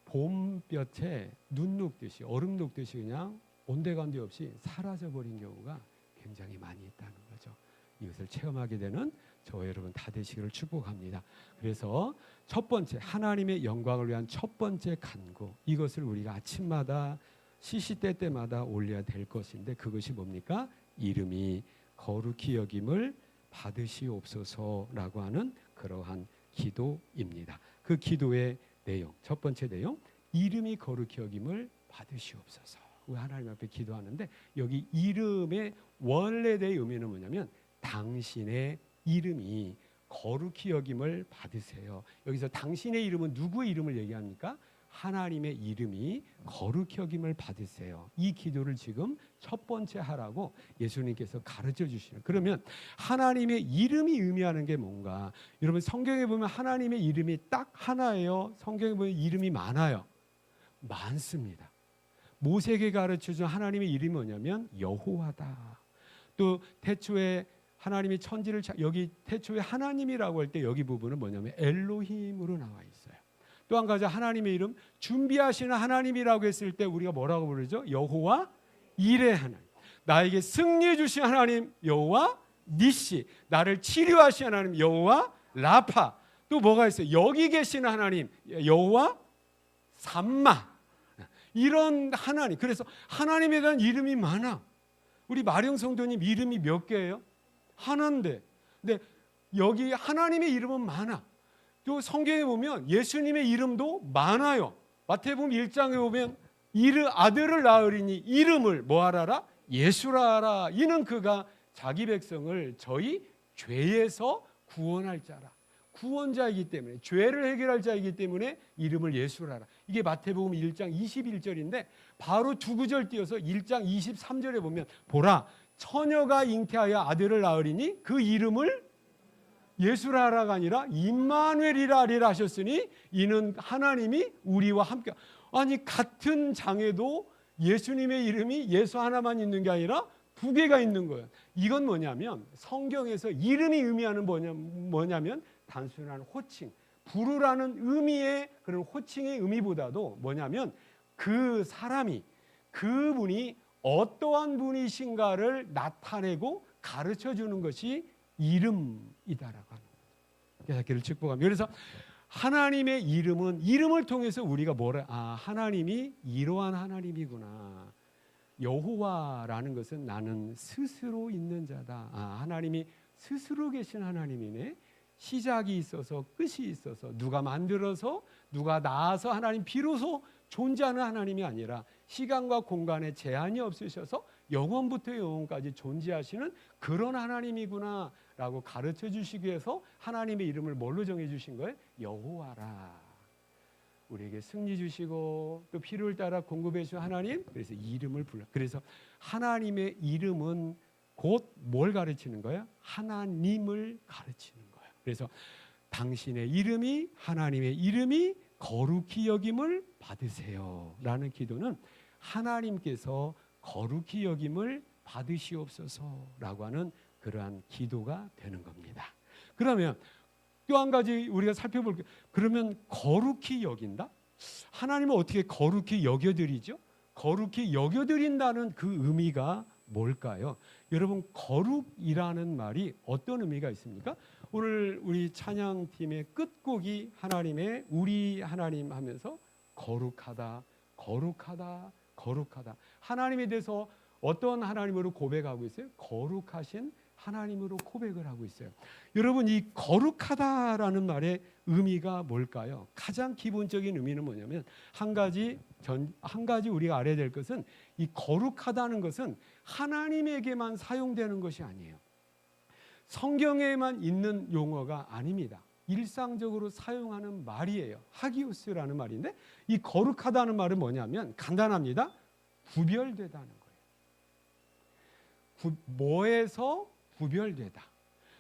봄볕에 눈 녹듯이 얼음 녹듯이 그냥 온데간데 없이 사라져버린 경우가 굉장히 많이 있다는 거죠. 이것을 체험하게 되는 저와 여러분 다 되시기를 축복합니다. 그래서 첫 번째 하나님의 영광을 위한 첫 번째 간구, 이것을 우리가 아침마다 시시때때마다 올려야 될 것인데 그것이 뭡니까? 이름이 거룩히 여김을 받으시옵소서라고 하는 그러한 기도입니다. 그 기도의 내용, 첫 번째 내용, 이름이 거룩히 여김을 받으시옵소서. 우리 하나님 앞에 기도하는데 여기 이름의 원래의 의미는 뭐냐면 당신의 이름이 거룩히 여김을 받으세요. 여기서 당신의 이름은 누구의 이름을 얘기합니까? 하나님의 이름이 거룩히 여김을 받으세요. 이 기도를 지금 첫 번째 하라고 예수님께서 가르쳐 주시는. 그러면 하나님의 이름이 의미하는 게 뭔가? 여러분 성경에 보면 하나님의 이름이 딱 하나예요? 성경에 보면 이름이 많아요? 많습니다. 모세에게 가르쳐 준 하나님의 이름이 뭐냐면 여호와다. 또 태초에 하나님이 천지를 여기 태초에 하나님이라고 할 때 여기 부분은 뭐냐면 엘로힘으로 나와 있어요. 또 한 가지 하나님의 이름 준비하시는 하나님이라고 했을 때 우리가 뭐라고 부르죠? 여호와 이레 하나님. 나에게 승리 주신 하나님 여호와 니시. 나를 치료하신 하나님 여호와 라파. 또 뭐가 있어요? 여기 계시는 하나님 여호와 삼마. 이런 하나님. 그래서 하나님에 대한 이름이 많아. 우리 마령 성도님 이름이 몇 개예요? 하나인데. 근데 여기 하나님의 이름은 많아. 또 성경에 보면 예수님의 이름도 많아요. 마태복음 1장에 보면 아들을 낳으리니 이름을 뭐하라라? 예수라 하라. 이는 그가 자기 백성을 저희 죄에서 구원할 자라. 구원자이기 때문에, 죄를 해결할 자이기 때문에 이름을 예수라 하라. 이게 마태복음 1장 21절인데 바로 두 구절 띄어서 1장 23절에 보면 보라, 처녀가 잉태하여 아들을 낳으리니 그 이름을 예수라 하라가 아니라 임마누엘이라 하리라 하셨으니 이는 하나님이 우리와 함께. 아니 같은 장에도 예수님의 이름이 예수 하나만 있는 게 아니라 두 개가 있는 거예요. 이건 뭐냐면 성경에서 이름이 의미하는 뭐냐면 단순한 호칭, 부르라는 의미의 그런 호칭의 의미보다도 뭐냐면 그 사람이, 그분이 어떠한 분이신가를 나타내고 가르쳐주는 것이 이름이다라고 하는 거예요. 그를 축복합니다. 그래서 하나님의 이름은 이름을 통해서 우리가 하나님이 이러한 하나님이구나. 여호와라는 것은 나는 스스로 있는 자다. 하나님이 스스로 계신 하나님이네. 시작이 있어서 끝이 있어서 누가 만들어서 누가 낳아서 하나님 비로소 존재하는 하나님이 아니라 시간과 공간에 제한이 없으셔서 영원부터 영원까지 존재하시는 그런 하나님이구나 라고 가르쳐 주시기 위해서 하나님의 이름을 뭘로 정해 주신 거예요? 여호와라. 우리에게 승리 주시고 또 필요를 따라 공급해 주신 하나님. 그래서 이름을 불러. 그래서 하나님의 이름은 곧 뭘 가르치는 거예요? 하나님을 가르치는 거예요. 그래서 당신의 이름이, 하나님의 이름이 거룩히 여김을 받으세요 라는 기도는 하나님께서 거룩히 여김을 받으시옵소서라고 하는 그러한 기도가 되는 겁니다. 그러면 또 한 가지 우리가 살펴볼게요. 그러면 거룩히 여긴다? 하나님은 어떻게 거룩히 여겨드리죠? 거룩히 여겨드린다는 그 의미가 뭘까요? 여러분, 거룩이라는 말이 어떤 의미가 있습니까? 오늘 우리 찬양팀의 끝곡이 하나님의 우리 하나님 하면서 거룩하다, 거룩하다, 거룩하다. 하나님에 대해서 어떤 하나님으로 고백하고 있어요? 거룩하신 하나님으로 고백을 하고 있어요. 여러분, 이 거룩하다라는 말의 의미가 뭘까요? 가장 기본적인 의미는 뭐냐면 한 가지 우리가 알아야 될 것은 이 거룩하다는 것은 하나님에게만 사용되는 것이 아니에요. 성경에만 있는 용어가 아닙니다. 일상적으로 사용하는 말이에요. 하기오스라는 말인데 이 거룩하다는 말은 뭐냐면 간단합니다. 구별되다는 거예요. 뭐에서 구별되다.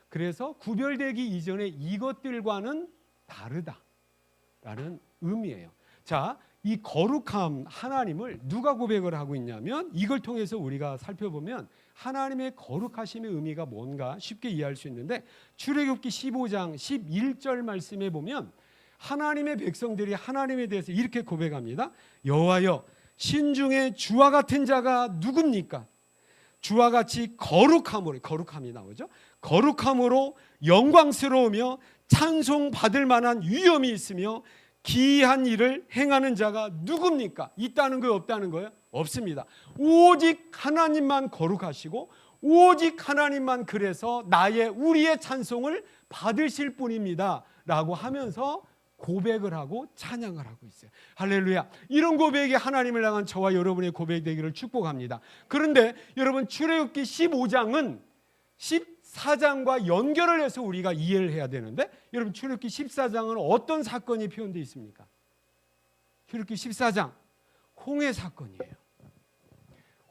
그래서 구별되기 이전에 이것들과는 다르다라는 의미예요. 자, 이 거룩함 하나님을 누가 고백을 하고 있냐면 이걸 통해서 우리가 살펴보면 하나님의 거룩하심의 의미가 뭔가 쉽게 이해할 수 있는데 출애굽기 15장 11절 말씀에 보면 하나님의 백성들이 하나님에 대해서 이렇게 고백합니다. 여호와여 신중에 주와 같은 자가 누굽니까? 주와 같이 거룩함으로, 거룩함이 나오죠. 거룩함으로 영광스러우며 찬송받을 만한 위엄이 있으며 기이한 일을 행하는 자가 누굽니까? 있다는 거예요, 없다는 거예요? 없습니다. 오직 하나님만 거룩하시고 오직 하나님만 그래서 우리의 찬송을 받으실 분입니다 라고 하면서 고백을 하고 찬양을 하고 있어요. 할렐루야. 이런 고백이 하나님을 향한 저와 여러분의 고백이 되기를 축복합니다. 그런데 여러분 출애굽기 15장은 14장과 연결을 해서 우리가 이해를 해야 되는데 여러분 출애굽기 14장은 어떤 사건이 표현되어 있습니까? 출애굽기 14장 홍해 사건이에요.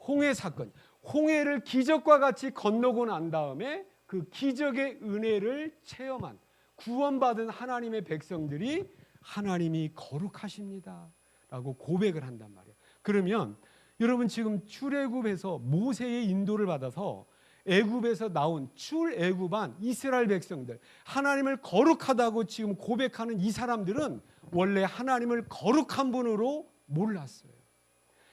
홍해 사건. 홍해를 기적과 같이 건너고 난 다음에 그 기적의 은혜를 체험한 구원받은 하나님의 백성들이 하나님이 거룩하십니다 라고 고백을 한단 말이에요. 그러면 여러분 지금 출애굽에서 모세의 인도를 받아서 애굽에서 나온 출애굽한 이스라엘 백성들, 하나님을 거룩하다고 지금 고백하는 이 사람들은 원래 하나님을 거룩한 분으로 몰랐어요.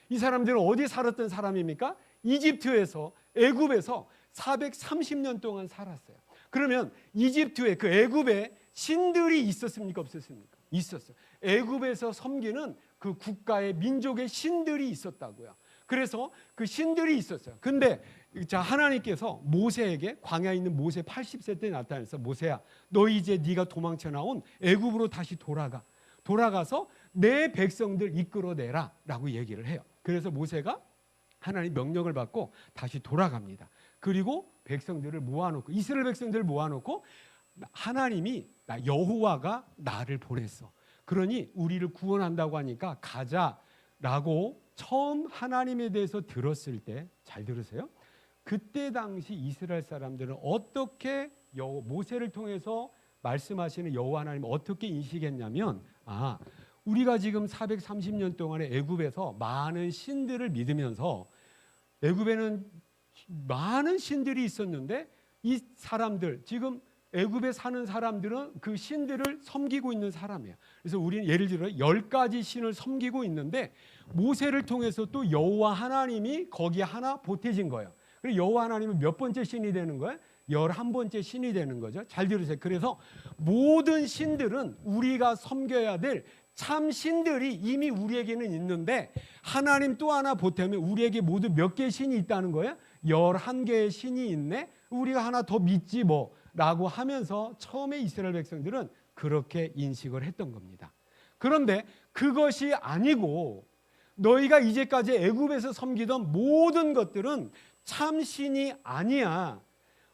이 사람들은 어디 살았던 사람입니까? 이집트에서, 애굽에서 430년 동안 살았어요. 그러면 이집트에, 그 애굽에 신들이 있었습니까? 없었습니까? 있었어요. 애굽에서 섬기는 그 국가의 민족의 신들이 있었다고요. 그래서 그 신들이 있었어요. 근데 자, 하나님께서 모세에게 광야에 있는 모세 80세 때 나타나서 모세야, 너 이제 네가 도망쳐 나온 애굽으로 다시 돌아가서 내 백성들 이끌어내라 라고 얘기를 해요. 그래서 모세가 하나님 명령을 받고 다시 돌아갑니다. 그리고 백성들을 모아놓고, 이스라엘 백성들을 모아놓고 하나님이 여호와가 나를 보냈어. 그러니 우리를 구원한다고 하니까 가자라고 처음 하나님에 대해서 들었을 때, 잘 들으세요. 그때 당시 이스라엘 사람들은 어떻게 모세를 통해서 말씀하시는 여호와 하나님을 어떻게 인식했냐면, 우리가 지금 430년 동안에 애굽에서 많은 신들을 믿으면서, 애굽에는 많은 신들이 있었는데 이 사람들, 지금 애굽에 사는 사람들은 그 신들을 섬기고 있는 사람이에요. 그래서 우리는 예를 들어 10가지 신을 섬기고 있는데 모세를 통해서 또 여호와 하나님이 거기에 하나 보태진 거예요. 그리고 여호와 하나님은 몇 번째 신이 되는 거예요? 11번째 신이 되는 거죠. 잘 들으세요. 그래서 모든 신들은 우리가 섬겨야 될 참 신들이 이미 우리에게는 있는데 하나님 또 하나 보태면 우리에게 모두 몇 개의 신이 있다는 거예요? 11개의 신이 있네? 우리가 하나 더 믿지 뭐 라고 하면서 처음에 이스라엘 백성들은 그렇게 인식을 했던 겁니다. 그런데 그것이 아니고 너희가 이제까지 애굽에서 섬기던 모든 것들은 참 신이 아니야.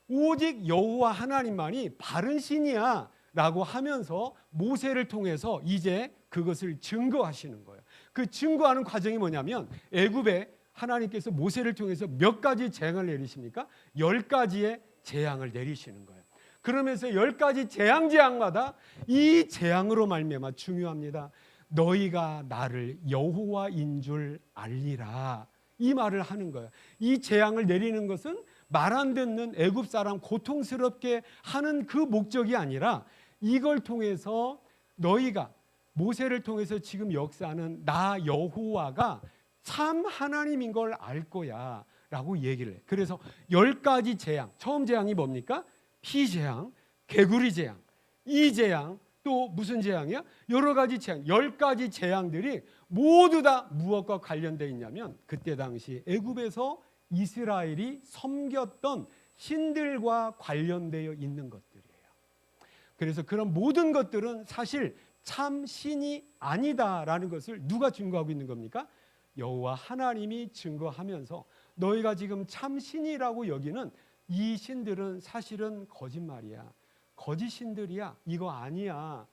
오직 여호와 하나님만이 바른 신이야 라고 하면서 모세를 통해서 이제 그것을 증거하시는 거예요. 그 증거하는 과정이 뭐냐면 애굽에 하나님께서 모세를 통해서 몇 가지 재앙을 내리십니까? 10가지의 재앙을 내리시는 거예요. 그러면서 10가지 재앙마다 이 재앙으로 말미암아 중요합니다. 너희가 나를 여호와인 줄 알리라. 이 말을 하는 거예요. 이 재앙을 내리는 것은 말 안 듣는 애굽 사람 고통스럽게 하는 그 목적이 아니라 이걸 통해서 너희가 모세를 통해서 지금 역사하는 나 여호와가 참 하나님인 걸 알 거야 라고 얘기를 해요. 그래서 10가지 재앙, 처음 재앙이 뭡니까? 피재앙, 개구리 재앙, 이 재앙, 또 무슨 재앙이야? 여러 가지 재앙, 10가지 재앙들이 모두 다 무엇과 관련되어 있냐면 그때 당시 애굽에서 이스라엘이 섬겼던 신들과 관련되어 있는 것들이에요. 그래서 그런 모든 것들은 사실 참 신이 아니다라는 것을 누가 증거하고 있는 겁니까? 여호와 하나님이 증거하면서 너희가 지금 참 신이라고 여기는 이 신들은 사실은 거짓말이야. 거짓 신들이야. 이거 아니야.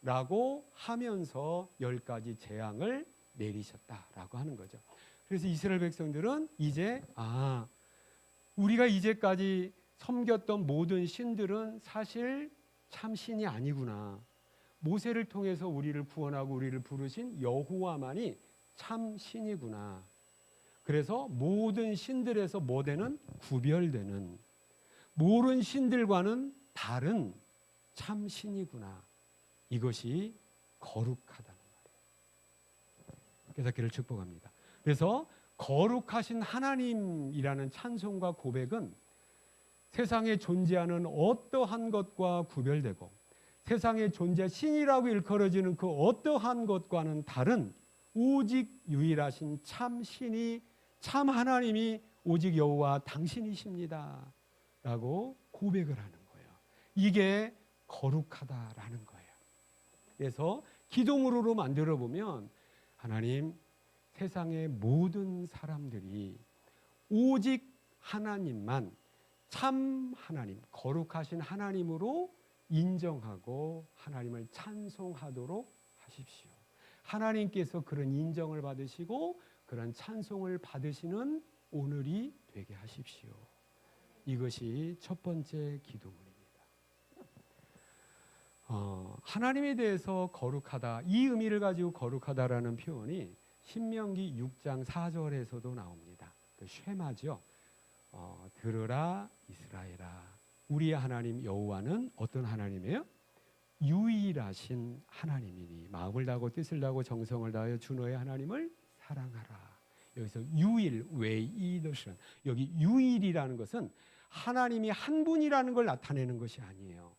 라고 하면서 10가지 재앙을 내리셨다라고 하는 거죠. 그래서 이스라엘 백성들은 이제 우리가 이제까지 섬겼던 모든 신들은 사실 참 신이 아니구나. 모세를 통해서 우리를 구원하고 우리를 부르신 여호와만이 참 신이구나. 그래서 모든 신들에서 뭐 되는? 구별되는, 모든 신들과는 다른 참 신이구나. 이것이 거룩하다는 말이에요. 깨닫기를 축복합니다. 그래서 거룩하신 하나님이라는 찬송과 고백은 세상에 존재하는 어떠한 것과 구별되고 세상에 존재 신이라고 일컬어지는 그 어떠한 것과는 다른 오직 유일하신 참 신이, 참 하나님이 오직 여호와 당신이십니다 라고 고백을 하는 거예요. 이게 거룩하다라는 거예요. 그래서 기도문으로 만들어 보면 하나님, 세상의 모든 사람들이 오직 하나님만 참 하나님, 거룩하신 하나님으로 인정하고 하나님을 찬송하도록 하십시오. 하나님께서 그런 인정을 받으시고 그런 찬송을 받으시는 오늘이 되게 하십시오. 이것이 첫 번째 기도문입니다. 하나님에 대해서 거룩하다, 이 의미를 가지고 거룩하다라는 표현이 신명기 6장 4절에서도 나옵니다. 그 쉐마죠. 들으라 이스라엘아, 우리의 하나님 여호와는 어떤 하나님이에요? 유일하신 하나님이니 마음을 다하고 뜻을 다하고 정성을 다하여 주 너의 하나님을 사랑하라. 여기서 유일, 웨이더션, 여기 유일이라는 것은 하나님이 한 분이라는 걸 나타내는 것이 아니에요.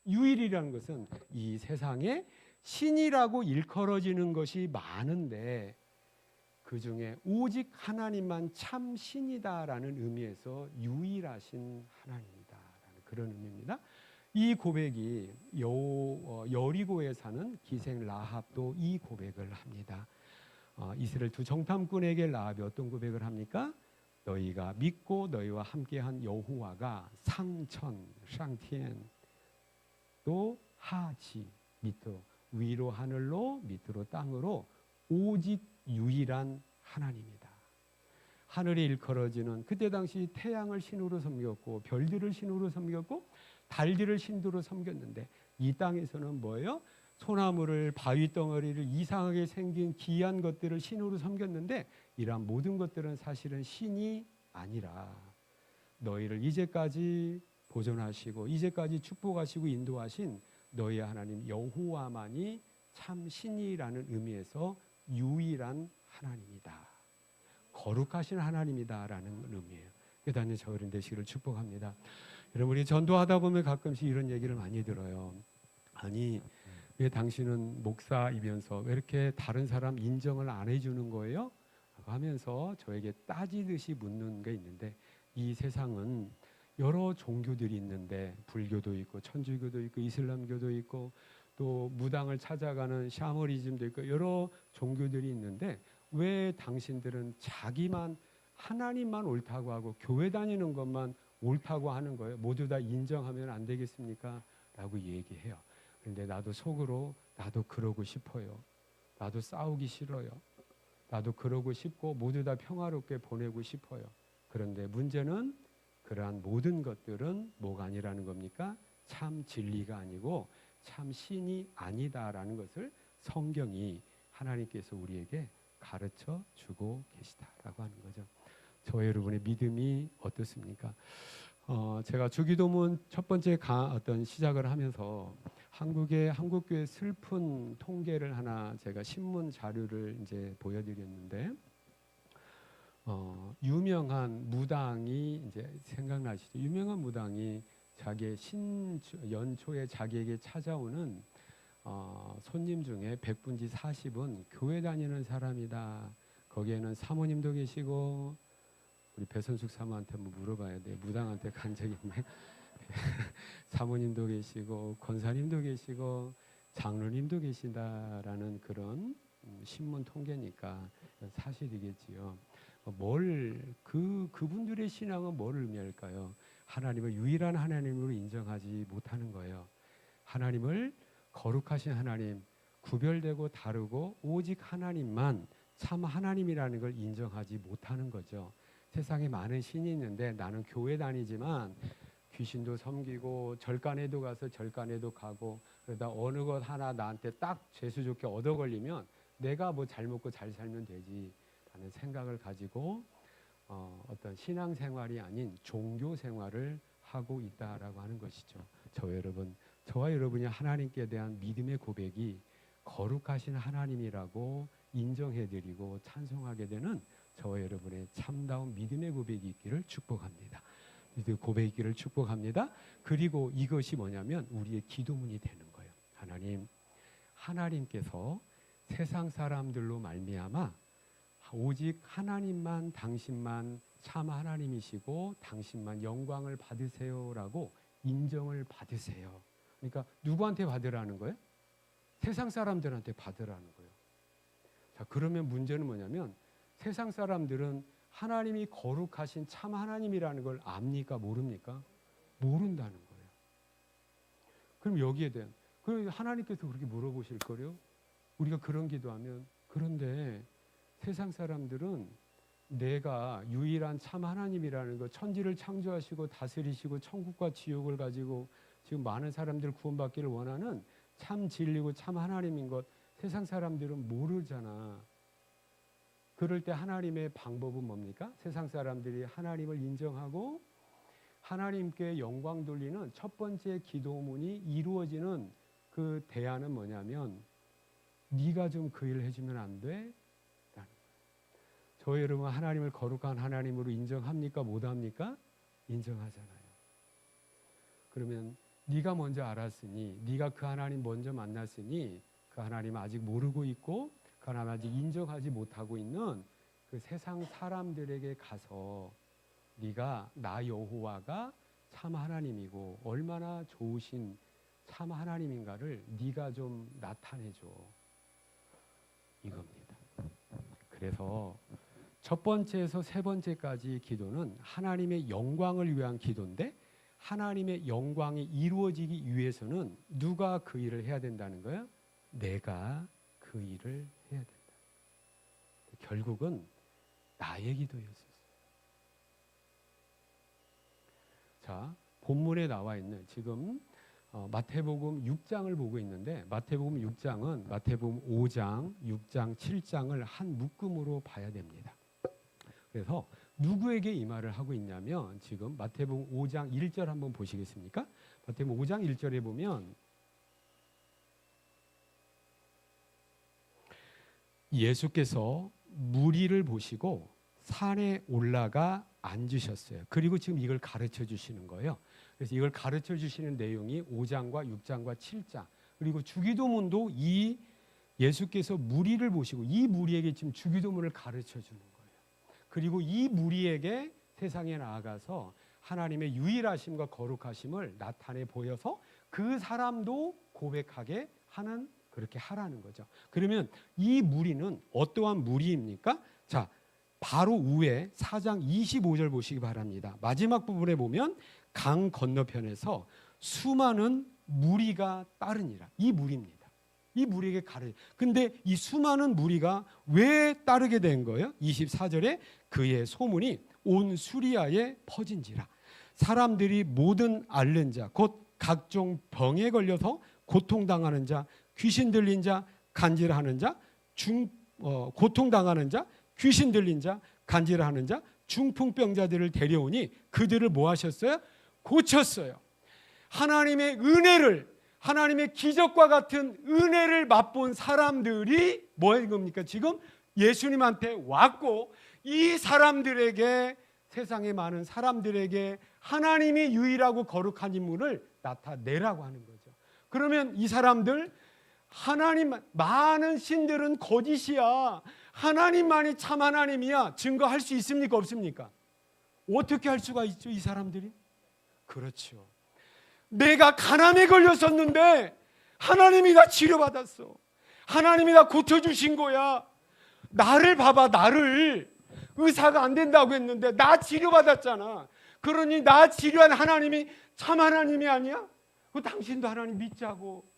유일이라는 것은 이 세상에 신이라고 일컬어지는 것이 많은데 그 중에 오직 하나님만 참 신이다라는 의미에서 유일하신 하나님이다라는 그런 의미입니다. 이 고백이 여리고에 사는 기생 라합도 이 고백을 합니다. 이스라엘 두 정탐꾼에게 라합이 어떤 고백을 합니까? 너희가 믿고 너희와 함께한 여호와가 상천, 샹티엔, 또 하지, 밑으로, 위로 하늘로 밑으로 땅으로 오직 유일한 하나님이다. 하늘에 일컬어지는, 그때 당시 태양을 신으로 섬겼고 별들을 신으로 섬겼고 달들을 신으로 섬겼는데 이 땅에서는 뭐예요? 소나무를, 바위 덩어리를, 이상하게 생긴 귀한 것들을 신으로 섬겼는데 이러한 모든 것들은 사실은 신이 아니라 너희를 이제까지 보존하시고 이제까지 축복하시고 인도하신 너희 하나님 여호와만이 참 신이라는 의미에서 유일한 하나님이다, 거룩하신 하나님이다라는 의미예요. 그다음에 저 어린 되시기를 축복합니다. 여러분, 우리 전도하다 보면 가끔씩 이런 얘기를 많이 들어요. 아니, 왜 당신은 목사이면서 왜 이렇게 다른 사람 인정을 안 해주는 거예요? 하면서 저에게 따지듯이 묻는 게 있는데, 이 세상은 여러 종교들이 있는데 불교도 있고 천주교도 있고 이슬람교도 있고 또 무당을 찾아가는 샤머니즘도 있고 여러 종교들이 있는데 왜 당신들은 자기만 하나님만 옳다고 하고 교회 다니는 것만 옳다고 하는 거예요? 모두 다 인정하면 안 되겠습니까? 라고 얘기해요. 그런데 나도 속으로 나도 그러고 싶어요. 나도 싸우기 싫어요. 나도 그러고 싶고 모두 다 평화롭게 보내고 싶어요. 그런데 문제는 그러한 모든 것들은 뭐가 아니라는 겁니까? 참 진리가 아니고 참 신이 아니다라는 것을 성경이, 하나님께서 우리에게 가르쳐 주고 계시다라고 하는 거죠. 저와 여러분의 믿음이 어떻습니까? 제가 주기도문 첫 번째 어떤 시작을 하면서 한국의 한국교회 슬픈 통계를 하나 제가 신문 자료를 이제 보여드렸는데, 유명한 무당이 이제 생각나시죠? 유명한 무당이 자기의 연초에 자기에게 찾아오는 손님 중에 100분지 40은 교회 다니는 사람이다. 거기에는 사모님도 계시고, 우리 배선숙 사모한테 한번 물어봐야 돼. 무당한테 간 적이 있나요? 사모님도 계시고 권사님도 계시고 장로님도 계시다라는 그런 신문 통계니까 사실이겠지요. 그분들의 신앙은 뭘 의미할까요? 하나님을 유일한 하나님으로 인정하지 못하는 거예요. 하나님을, 거룩하신 하나님, 구별되고 다르고 오직 하나님만 참 하나님이라는 걸 인정하지 못하는 거죠. 세상에 많은 신이 있는데 나는 교회 다니지만 귀신도 섬기고 절간에도 가서 절간에도 가고 그러다 어느 것 하나 나한테 딱 재수 좋게 얻어 걸리면 내가 뭐 잘 먹고 잘 살면 되지라는 생각을 가지고 어떤 신앙 생활이 아닌 종교 생활을 하고 있다라고 하는 것이죠. 저와 여러분이 하나님께 대한 믿음의 고백이 거룩하신 하나님이라고 인정해드리고 찬송하게 되는 저와 여러분의 참다운 믿음의 고백이 있기를 축복합니다. 믿음의 고백이 있기를 축복합니다. 그리고 이것이 뭐냐면 우리의 기도문이 되는 거예요. 하나님께서 세상 사람들로 말미암아 오직 하나님만 당신만 참 하나님이시고 당신만 영광을 받으세요라고 인정을 받으세요. 그러니까 누구한테 받으라는 거예요? 세상 사람들한테 받으라는 거예요. 자, 그러면 문제는 뭐냐면 세상 사람들은 하나님이 거룩하신 참 하나님이라는 걸 압니까? 모릅니까? 모른다는 거예요. 그럼 여기에 대한 그럼 하나님께서 그렇게 물어보실 거래요. 우리가 그런 기도하면 그런데 세상 사람들은 내가 유일한 참 하나님이라는 것, 천지를 창조하시고 다스리시고 천국과 지옥을 가지고 지금 많은 사람들 구원받기를 원하는 참 진리고 참 하나님인 것 세상 사람들은 모르잖아. 그럴 때 하나님의 방법은 뭡니까? 세상 사람들이 하나님을 인정하고 하나님께 영광 돌리는 첫 번째 기도문이 이루어지는 그 대안은 뭐냐면 네가 좀 그 일을 해주면 안 돼? 저희 여러분 하나님을 거룩한 하나님으로 인정합니까? 못합니까? 인정하잖아요. 그러면 네가 먼저 알았으니 네가 그 하나님 먼저 만났으니 그 하나님 아직 모르고 있고 그 하나님 아직 인정하지 못하고 있는 그 세상 사람들에게 가서 네가 나 여호와가 참 하나님이고 얼마나 좋으신 참 하나님인가를 네가 좀 나타내줘. 이겁니다. 그래서 첫 번째에서 세 번째까지 기도는 하나님의 영광을 위한 기도인데 하나님의 영광이 이루어지기 위해서는 누가 그 일을 해야 된다는 거예요? 내가 그 일을 해야 된다. 결국은 나의 기도였었어요. 자, 본문에 나와 있는 지금 마태복음 6장을 보고 있는데 마태복음 6장은 마태복음 5장, 6장, 7장을 한 묶음으로 봐야 됩니다. 그래서 누구에게 이 말을 하고 있냐면 지금 마태복음 5장 1절 한번 보시겠습니까? 마태복음 5장 1절에 보면 예수께서 무리를 보시고 산에 올라가 앉으셨어요. 그리고 지금 이걸 가르쳐 주시는 거예요. 그래서 이걸 가르쳐 주시는 내용이 5장과 6장과 7장 그리고 주기도문도 이 예수께서 무리를 보시고 이 무리에게 지금 주기도문을 가르쳐 주는 거예요. 그리고 이 무리에게 세상에 나아가서 하나님의 유일하심과 거룩하심을 나타내 보여서 그 사람도 고백하게 하는 그렇게 하라는 거죠. 그러면 이 무리는 어떠한 무리입니까? 자, 바로 위에 4장 25절 보시기 바랍니다. 마지막 부분에 보면 강 건너편에서 수많은 무리가 따르니라. 이 무리입니다. 이 무리에게 가르쳐. 근데 이 수많은 무리가 왜 따르게 된 거예요? 24절에 그의 소문이 온 수리아에 퍼진지라. 사람들이 모든 앓는 자, 곧 각종 병에 걸려서 고통당하는 자, 귀신 들린 자, 간질하는 자, 고통당하는 자, 귀신 들린 자, 간질하는 자, 중풍병자들을 데려오니 그들을 뭐 하셨어요? 고쳤어요. 하나님의 은혜를, 하나님의 기적과 같은 은혜를 맛본 사람들이 뭐인 겁니까? 지금 예수님한테 왔고 이 사람들에게 세상의 많은 사람들에게 하나님이 유일하고 거룩한 인물을 나타내라고 하는 거죠. 그러면 이 사람들 하나님 많은 신들은 거짓이야. 하나님만이 참 하나님이야. 증거할 수 있습니까? 없습니까? 어떻게 할 수가 있죠? 이 사람들이? 그렇죠. 내가 간암에 걸렸었는데 하나님이 나 치료받았어. 하나님이 나 고쳐주신 거야. 나를 봐봐. 나를. 의사가 안 된다고 했는데 나 치료받았잖아. 그러니 나 치료한 하나님이 참 하나님이 아니야? 그 당신도 하나님 믿자고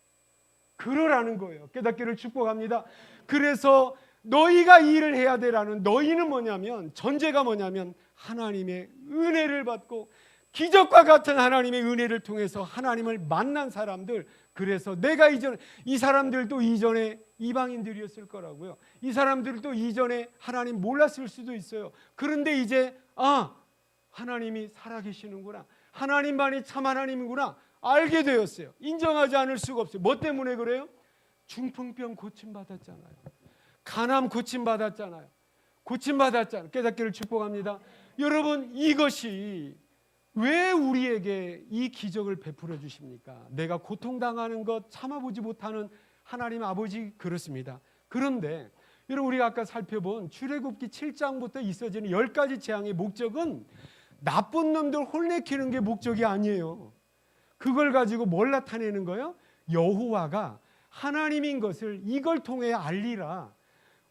그러라는 거예요. 깨닫기를 축복합니다. 그래서 너희가 이 일을 해야 되라는 너희는 뭐냐면 전제가 뭐냐면 하나님의 은혜를 받고 기적과 같은 하나님의 은혜를 통해서 하나님을 만난 사람들 그래서 내가 이전에 이 사람들도 이전에 이방인들이었을 거라고요. 이 사람들도 이전에 하나님 몰랐을 수도 있어요. 그런데 이제 하나님이 살아계시는구나, 하나님만이 참 하나님이구나 알게 되었어요. 인정하지 않을 수가 없어요. 뭐 때문에 그래요? 중풍병 고침받았잖아요. 간암 고침받았잖아요. 고침받았잖아요. 깨닫기를 축복합니다. 여러분, 이것이 왜 우리에게 이 기적을 베풀어 주십니까? 내가 고통당하는 것 참아보지 못하는 하나님 아버지, 그렇습니다. 그런데 여러분, 우리가 아까 살펴본 출애굽기 7장부터 있어지는 10가지 재앙의 목적은 나쁜 놈들 혼내키는 게 목적이 아니에요. 그걸 가지고 뭘 나타내는 거예요? 여호와가 하나님인 것을 이걸 통해 알리라.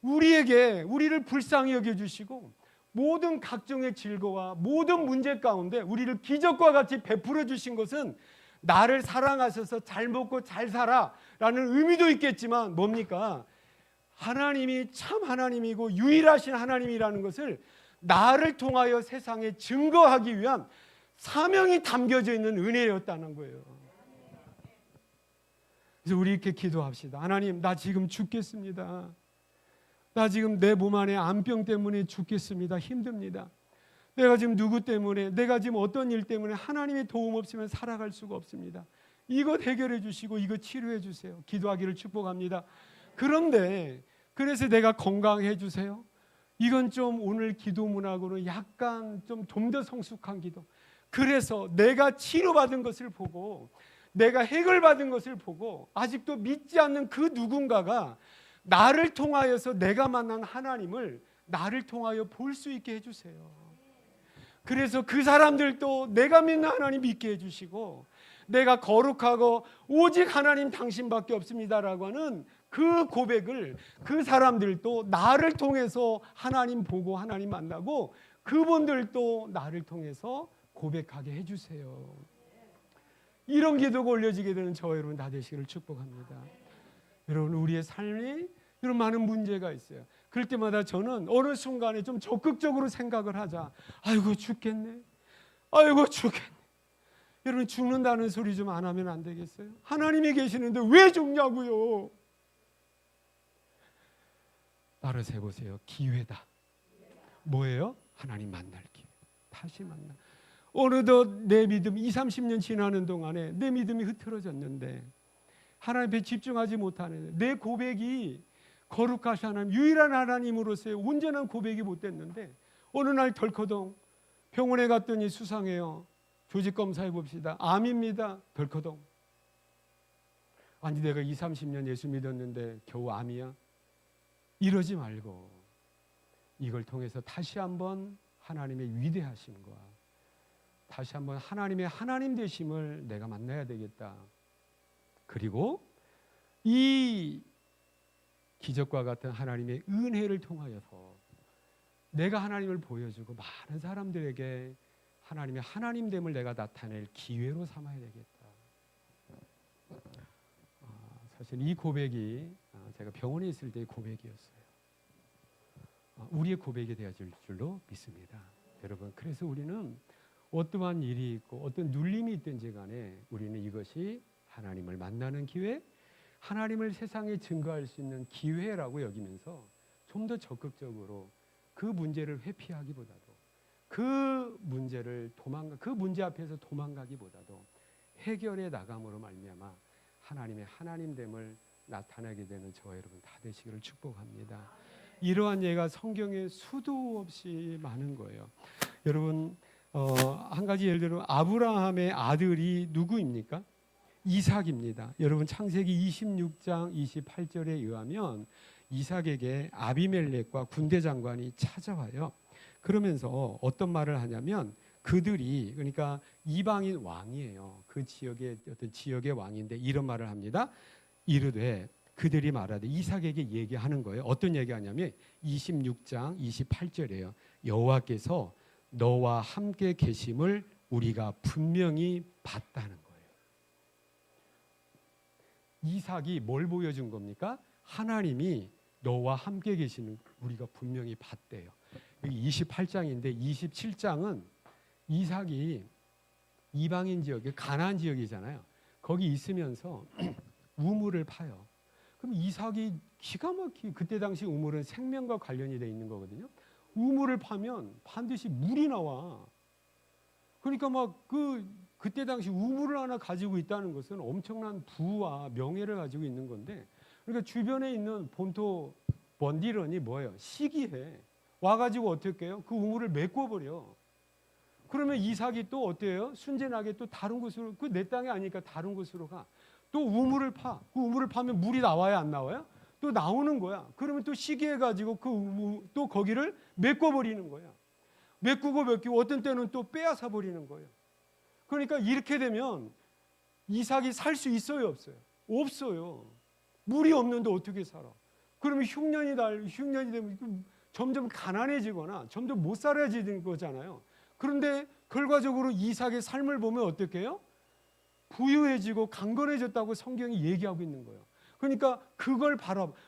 우리를 불쌍히 여겨주시고 모든 각종의 질거와 모든 문제 가운데 우리를 기적과 같이 베풀어 주신 것은 나를 사랑하셔서 잘 먹고 잘 살아라는 의미도 있겠지만 뭡니까? 하나님이 참 하나님이고 유일하신 하나님이라는 것을 나를 통하여 세상에 증거하기 위한 사명이 담겨져 있는 은혜였다는 거예요. 그래서 우리 이렇게 기도합시다. 하나님, 나 지금 죽겠습니다. 나 지금 내 몸 안에 암병 때문에 죽겠습니다. 힘듭니다. 내가 지금 누구 때문에, 내가 지금 어떤 일 때문에 하나님의 도움 없으면 살아갈 수가 없습니다. 이것 해결해 주시고 이것 치료해 주세요. 기도하기를 축복합니다. 그런데 그래서 내가 건강해 주세요. 이건 좀 오늘 기도문학으로 약간 좀 더 성숙한 기도. 그래서 내가 치료받은 것을 보고, 내가 해결받은 것을 보고 아직도 믿지 않는 그 누군가가 나를 통하여서 내가 만난 하나님을 나를 통하여 볼 수 있게 해주세요. 그래서 그 사람들도 내가 믿는 하나님 믿게 해주시고, 내가 거룩하고 오직 하나님 당신밖에 없습니다라고 하는 그 고백을 그 사람들도 나를 통해서 하나님 보고 하나님 만나고 그분들도 나를 통해서 고백하게 해주세요. 이런 기도가 올려지게 되는 저와 여러분 다 되시기를 축복합니다. 여러분, 우리의 삶이 이런 많은 문제가 있어요. 그럴 때마다 저는 어느 순간에 좀 적극적으로 생각을 하자. 아이고 죽겠네. 아이고 죽겠네. 여러분, 죽는다는 소리 좀 안 하면 안 되겠어요? 하나님이 계시는데 왜 죽냐고요? 따라서 해보세요. 기회다. 뭐예요? 하나님 만날 기회. 다시 만나. 어느덧 내 믿음 20-30년 지나는 동안에 내 믿음이 흐트러졌는데, 하나님 앞에 집중하지 못하는 내 고백이 거룩하신 하나님, 유일한 하나님으로서의 온전한 고백이 못 됐는데, 어느 날 덜커덩 병원에 갔더니 수상해요. 조직 검사해 봅시다. 암입니다. 덜커덩. 아니, 내가 20-30년 예수 믿었는데 겨우 암이야? 이러지 말고 이걸 통해서 다시 한번 하나님의 위대하심과 다시 한번 하나님의 하나님 되심을 내가 만나야 되겠다. 그리고 이 기적과 같은 하나님의 은혜를 통하여서 내가 하나님을 보여주고 많은 사람들에게 하나님의 하나님됨을 내가 나타낼 기회로 삼아야 되겠다. 사실 이 고백이 제가 병원에 있을 때의 고백이었어요. 우리의 고백이 되어질 줄로 믿습니다. 여러분, 그래서 우리는 어떠한 일이 있고 어떤 눌림이 있든지 간에 우리는 이것이 하나님을 만나는 기회, 하나님을 세상에 증거할 수 있는 기회라고 여기면서 좀 더 적극적으로 그 문제를 회피하기보다도 그 문제 앞에서 도망가기보다도 해결해 나감으로 말미암아 하나님의 하나님됨을 나타내게 되는 저와 여러분 다 되시기를 축복합니다. 이러한 예가 성경에 수도 없이 많은 거예요. 여러분, 한 가지 예를 들어 아브라함의 아들이 누구입니까? 이삭입니다. 여러분, 창세기 26장 28절에 의하면 이삭에게 아비멜렉과 군대 장관이 찾아와요. 그러면서 어떤 말을 하냐면, 그들이, 그러니까 이방인 왕이에요. 그 지역의 어떤 지역의 왕인데 이런 말을 합니다. 이르되, 그들이 말하되 이삭에게 얘기하는 거예요. 어떤 얘기하냐면 26장 28절이에요. 여호와께서 너와 함께 계심을 우리가 분명히 봤다는 거예요. 이삭이 뭘 보여준 겁니까? 하나님이 너와 함께 계시는 우리가 분명히 봤대요. 여기 28장인데 27장은 이삭이 이방인 지역에 가나안 지역이잖아요. 거기 있으면서 우물을 파요. 그럼 이삭이 기가 막히게, 그때 당시 우물은 생명과 관련이 돼 있는 거거든요. 우물을 파면 반드시 물이 나와. 그러니까 막 그때 당시 우물을 하나 가지고 있다는 것은 엄청난 부와 명예를 가지고 있는 건데, 그러니까 주변에 있는 본토 번디런이 뭐예요? 시기해. 와가지고 어떻게 해요? 그 우물을 메꿔버려. 그러면 이삭이 또 어때요? 순진하게 또 다른 곳으로, 그 내 땅이 아니니까 다른 곳으로 가. 또 우물을 파. 그 우물을 파면 물이 나와야 안 나와요? 또 나오는 거야. 그러면 또 시기해가지고 또 거기를 메꿔버리는 거야. 메꾸고 어떤 때는 또 빼앗아 버리는 거예요. 그러니까 이렇게 되면 이삭이 살 수 있어요, 없어요? 없어요. 물이 없는데 어떻게 살아? 그러면 흉년이 되면 점점 가난해지거나 점점 못 살아지는 거잖아요. 그런데 결과적으로 이삭의 삶을 보면 어떻게 해요? 부유해지고 강건해졌다고 성경이 얘기하고 있는 거예요. 그러니까 그걸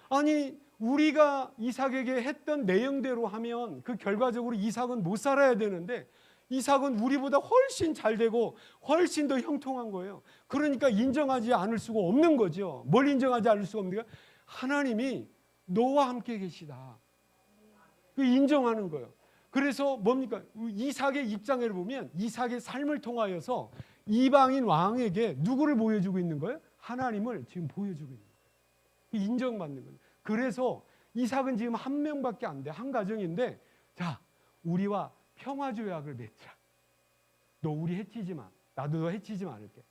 아니 우리가 이삭에게 했던 내용대로 하면 그 결과적으로 이삭은 못 살아야 되는데 이삭은 우리보다 훨씬 잘 되고 훨씬 더 형통한 거예요. 그러니까 인정하지 않을 수가 없는 거죠. 뭘 인정하지 않을 수가 없는 거예요? 하나님이 너와 함께 계시다. 그 인정하는 거예요. 그래서 뭡니까? 이삭의 입장을 보면 이삭의 삶을 통하여서 이방인 왕에게 누구를 보여주고 있는 거예요? 하나님을 지금 보여주고 있는 거예요. 인정받는 거예요. 그래서 이삭은 지금 한 명밖에 안 돼. 한 가정인데, 자, 우리와 평화조약을 맺자. 너 우리 해치지 마. 나도 너 해치지 않을게.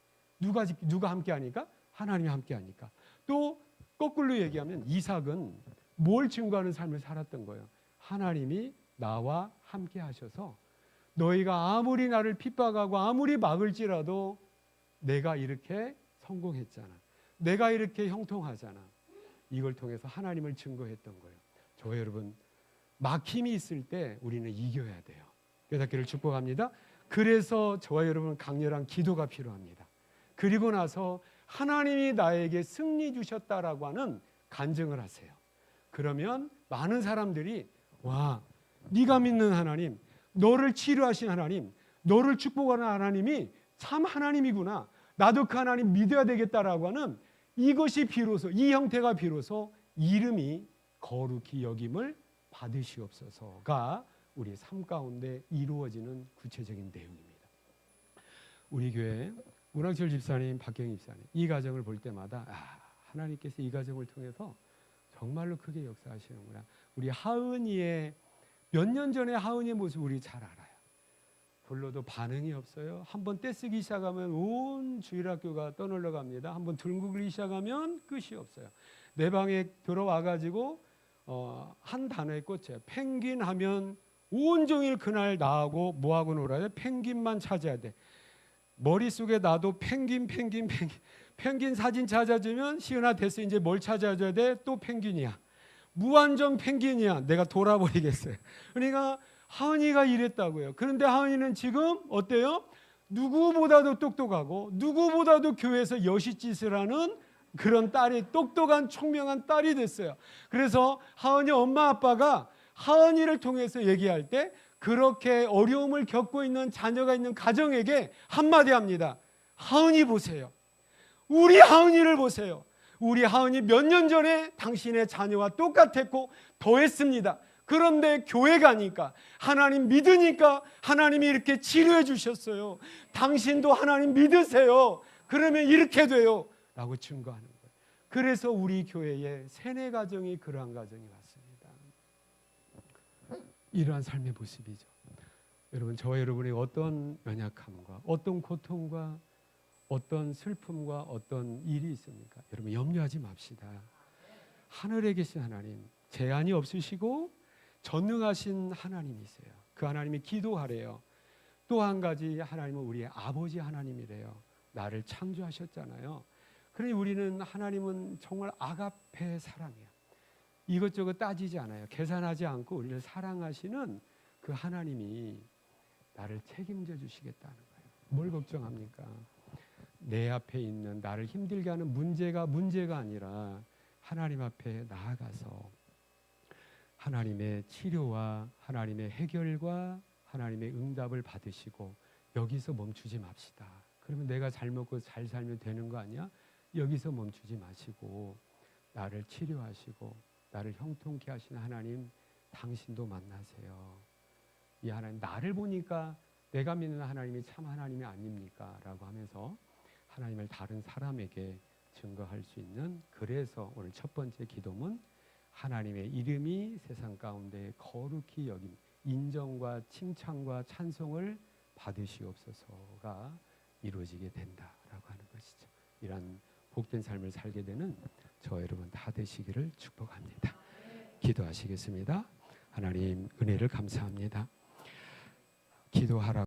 누가 함께 하니까? 하나님이 함께 하니까. 또 거꾸로 얘기하면 이삭은 뭘 증거하는 삶을 살았던 거예요? 하나님이 나와 함께 하셔서 너희가 아무리 나를 핍박하고 아무리 막을지라도 내가 이렇게 성공했잖아. 내가 이렇게 형통하잖아. 이걸 통해서 하나님을 증거했던 거예요. 저 여러분, 막힘이 있을 때 우리는 이겨야 돼요. 깨닫기를 축복합니다. 그래서 저와 여러분 강렬한 기도가 필요합니다. 그리고 나서 하나님이 나에게 승리 주셨다라고 하는 간증을 하세요. 그러면 많은 사람들이 와, 네가 믿는 하나님, 너를 치료하신 하나님, 너를 축복하는 하나님이 참 하나님이구나. 나도 그 하나님 믿어야 되겠다라고 하는 이것이 비로소, 이 형태가 비로소 이름이 거룩히 여김을 받으시옵소서가 우리 삶 가운데 이루어지는 구체적인 내용입니다. 우리 교회 문학철 집사님, 박경희 집사님, 이 가정을 볼 때마다 하나님께서 이 가정을 통해서 정말로 크게 역사하시는구나. 우리 하은이의 몇 년 전에 하은이의 모습 우리 잘 알아요. 불러도 반응이 없어요. 한번 떼쓰기 시작하면 온 주일학교가 떠놀러 갑니다. 한번 들구기 시작하면 끝이 없어요. 내 방에 들어와가지고 한 단어에 꽂혀요. 펭귄 하면 온종일 그날 나하고 뭐하고 놀아요? 펭귄만 찾아야 돼. 머릿속에 나도 펭귄 사진 찾아주면 시은아 됐어. 이제 뭘 찾아줘야 돼? 또 펭귄이야. 무한정 펭귄이야. 내가 돌아버리겠어요. 그러니까 하은이가 이랬다고요. 그런데 하은이는 지금 어때요? 누구보다도 똑똑하고 누구보다도 교회에서 여시짓을 하는 그런 딸이, 똑똑한 총명한 딸이 됐어요. 그래서 하은이 엄마 아빠가 하은이를 통해서 얘기할 때 그렇게 어려움을 겪고 있는 자녀가 있는 가정에게 한마디 합니다. 하은이 보세요. 우리 하은이를 보세요. 우리 하은이 몇 년 전에 당신의 자녀와 똑같았고 더했습니다. 그런데 교회 가니까 하나님 믿으니까 하나님이 이렇게 치료해 주셨어요. 당신도 하나님 믿으세요. 그러면 이렇게 돼요. 라고 증거하는 거예요. 그래서 우리 교회의 세네 가정이 그러한 가정이 왔습니다. 이러한 삶의 모습이죠. 여러분, 저와 여러분의 어떤 연약함과 어떤 고통과 어떤 슬픔과 어떤 일이 있습니까? 여러분 염려하지 맙시다. 하늘에 계신 하나님, 제한이 없으시고 전능하신 하나님이세요. 그 하나님이 기도하래요. 또 한 가지, 하나님은 우리의 아버지 하나님이래요. 나를 창조하셨잖아요. 그러니 우리는, 하나님은 정말 아가페 사랑이야. 이것저것 따지지 않아요. 계산하지 않고 우리를 사랑하시는 그 하나님이 나를 책임져 주시겠다는 거예요. 뭘 걱정합니까? 내 앞에 있는 나를 힘들게 하는 문제가 아니라 하나님 앞에 나아가서 하나님의 치료와 하나님의 해결과 하나님의 응답을 받으시고 여기서 멈추지 맙시다. 그러면 내가 잘 먹고 잘 살면 되는 거 아니야? 여기서 멈추지 마시고 나를 치료하시고 나를 형통케 하시는 하나님 당신도 만나세요. 이 하나님 나를 보니까 내가 믿는 하나님이 참 하나님이 아닙니까? 라고 하면서 하나님을 다른 사람에게 증거할 수 있는, 그래서 오늘 첫 번째 기도문 하나님의 이름이 세상 가운데 거룩히 여김, 인정과 칭찬과 찬송을 받으시옵소서가 이루어지게 된다라고 하는 것이죠. 이런 복된 삶을 살게 되는 저 여러분 다 되시기를 축복합니다. 기도하시겠습니다. 하나님 은혜를 감사합니다. 기도하라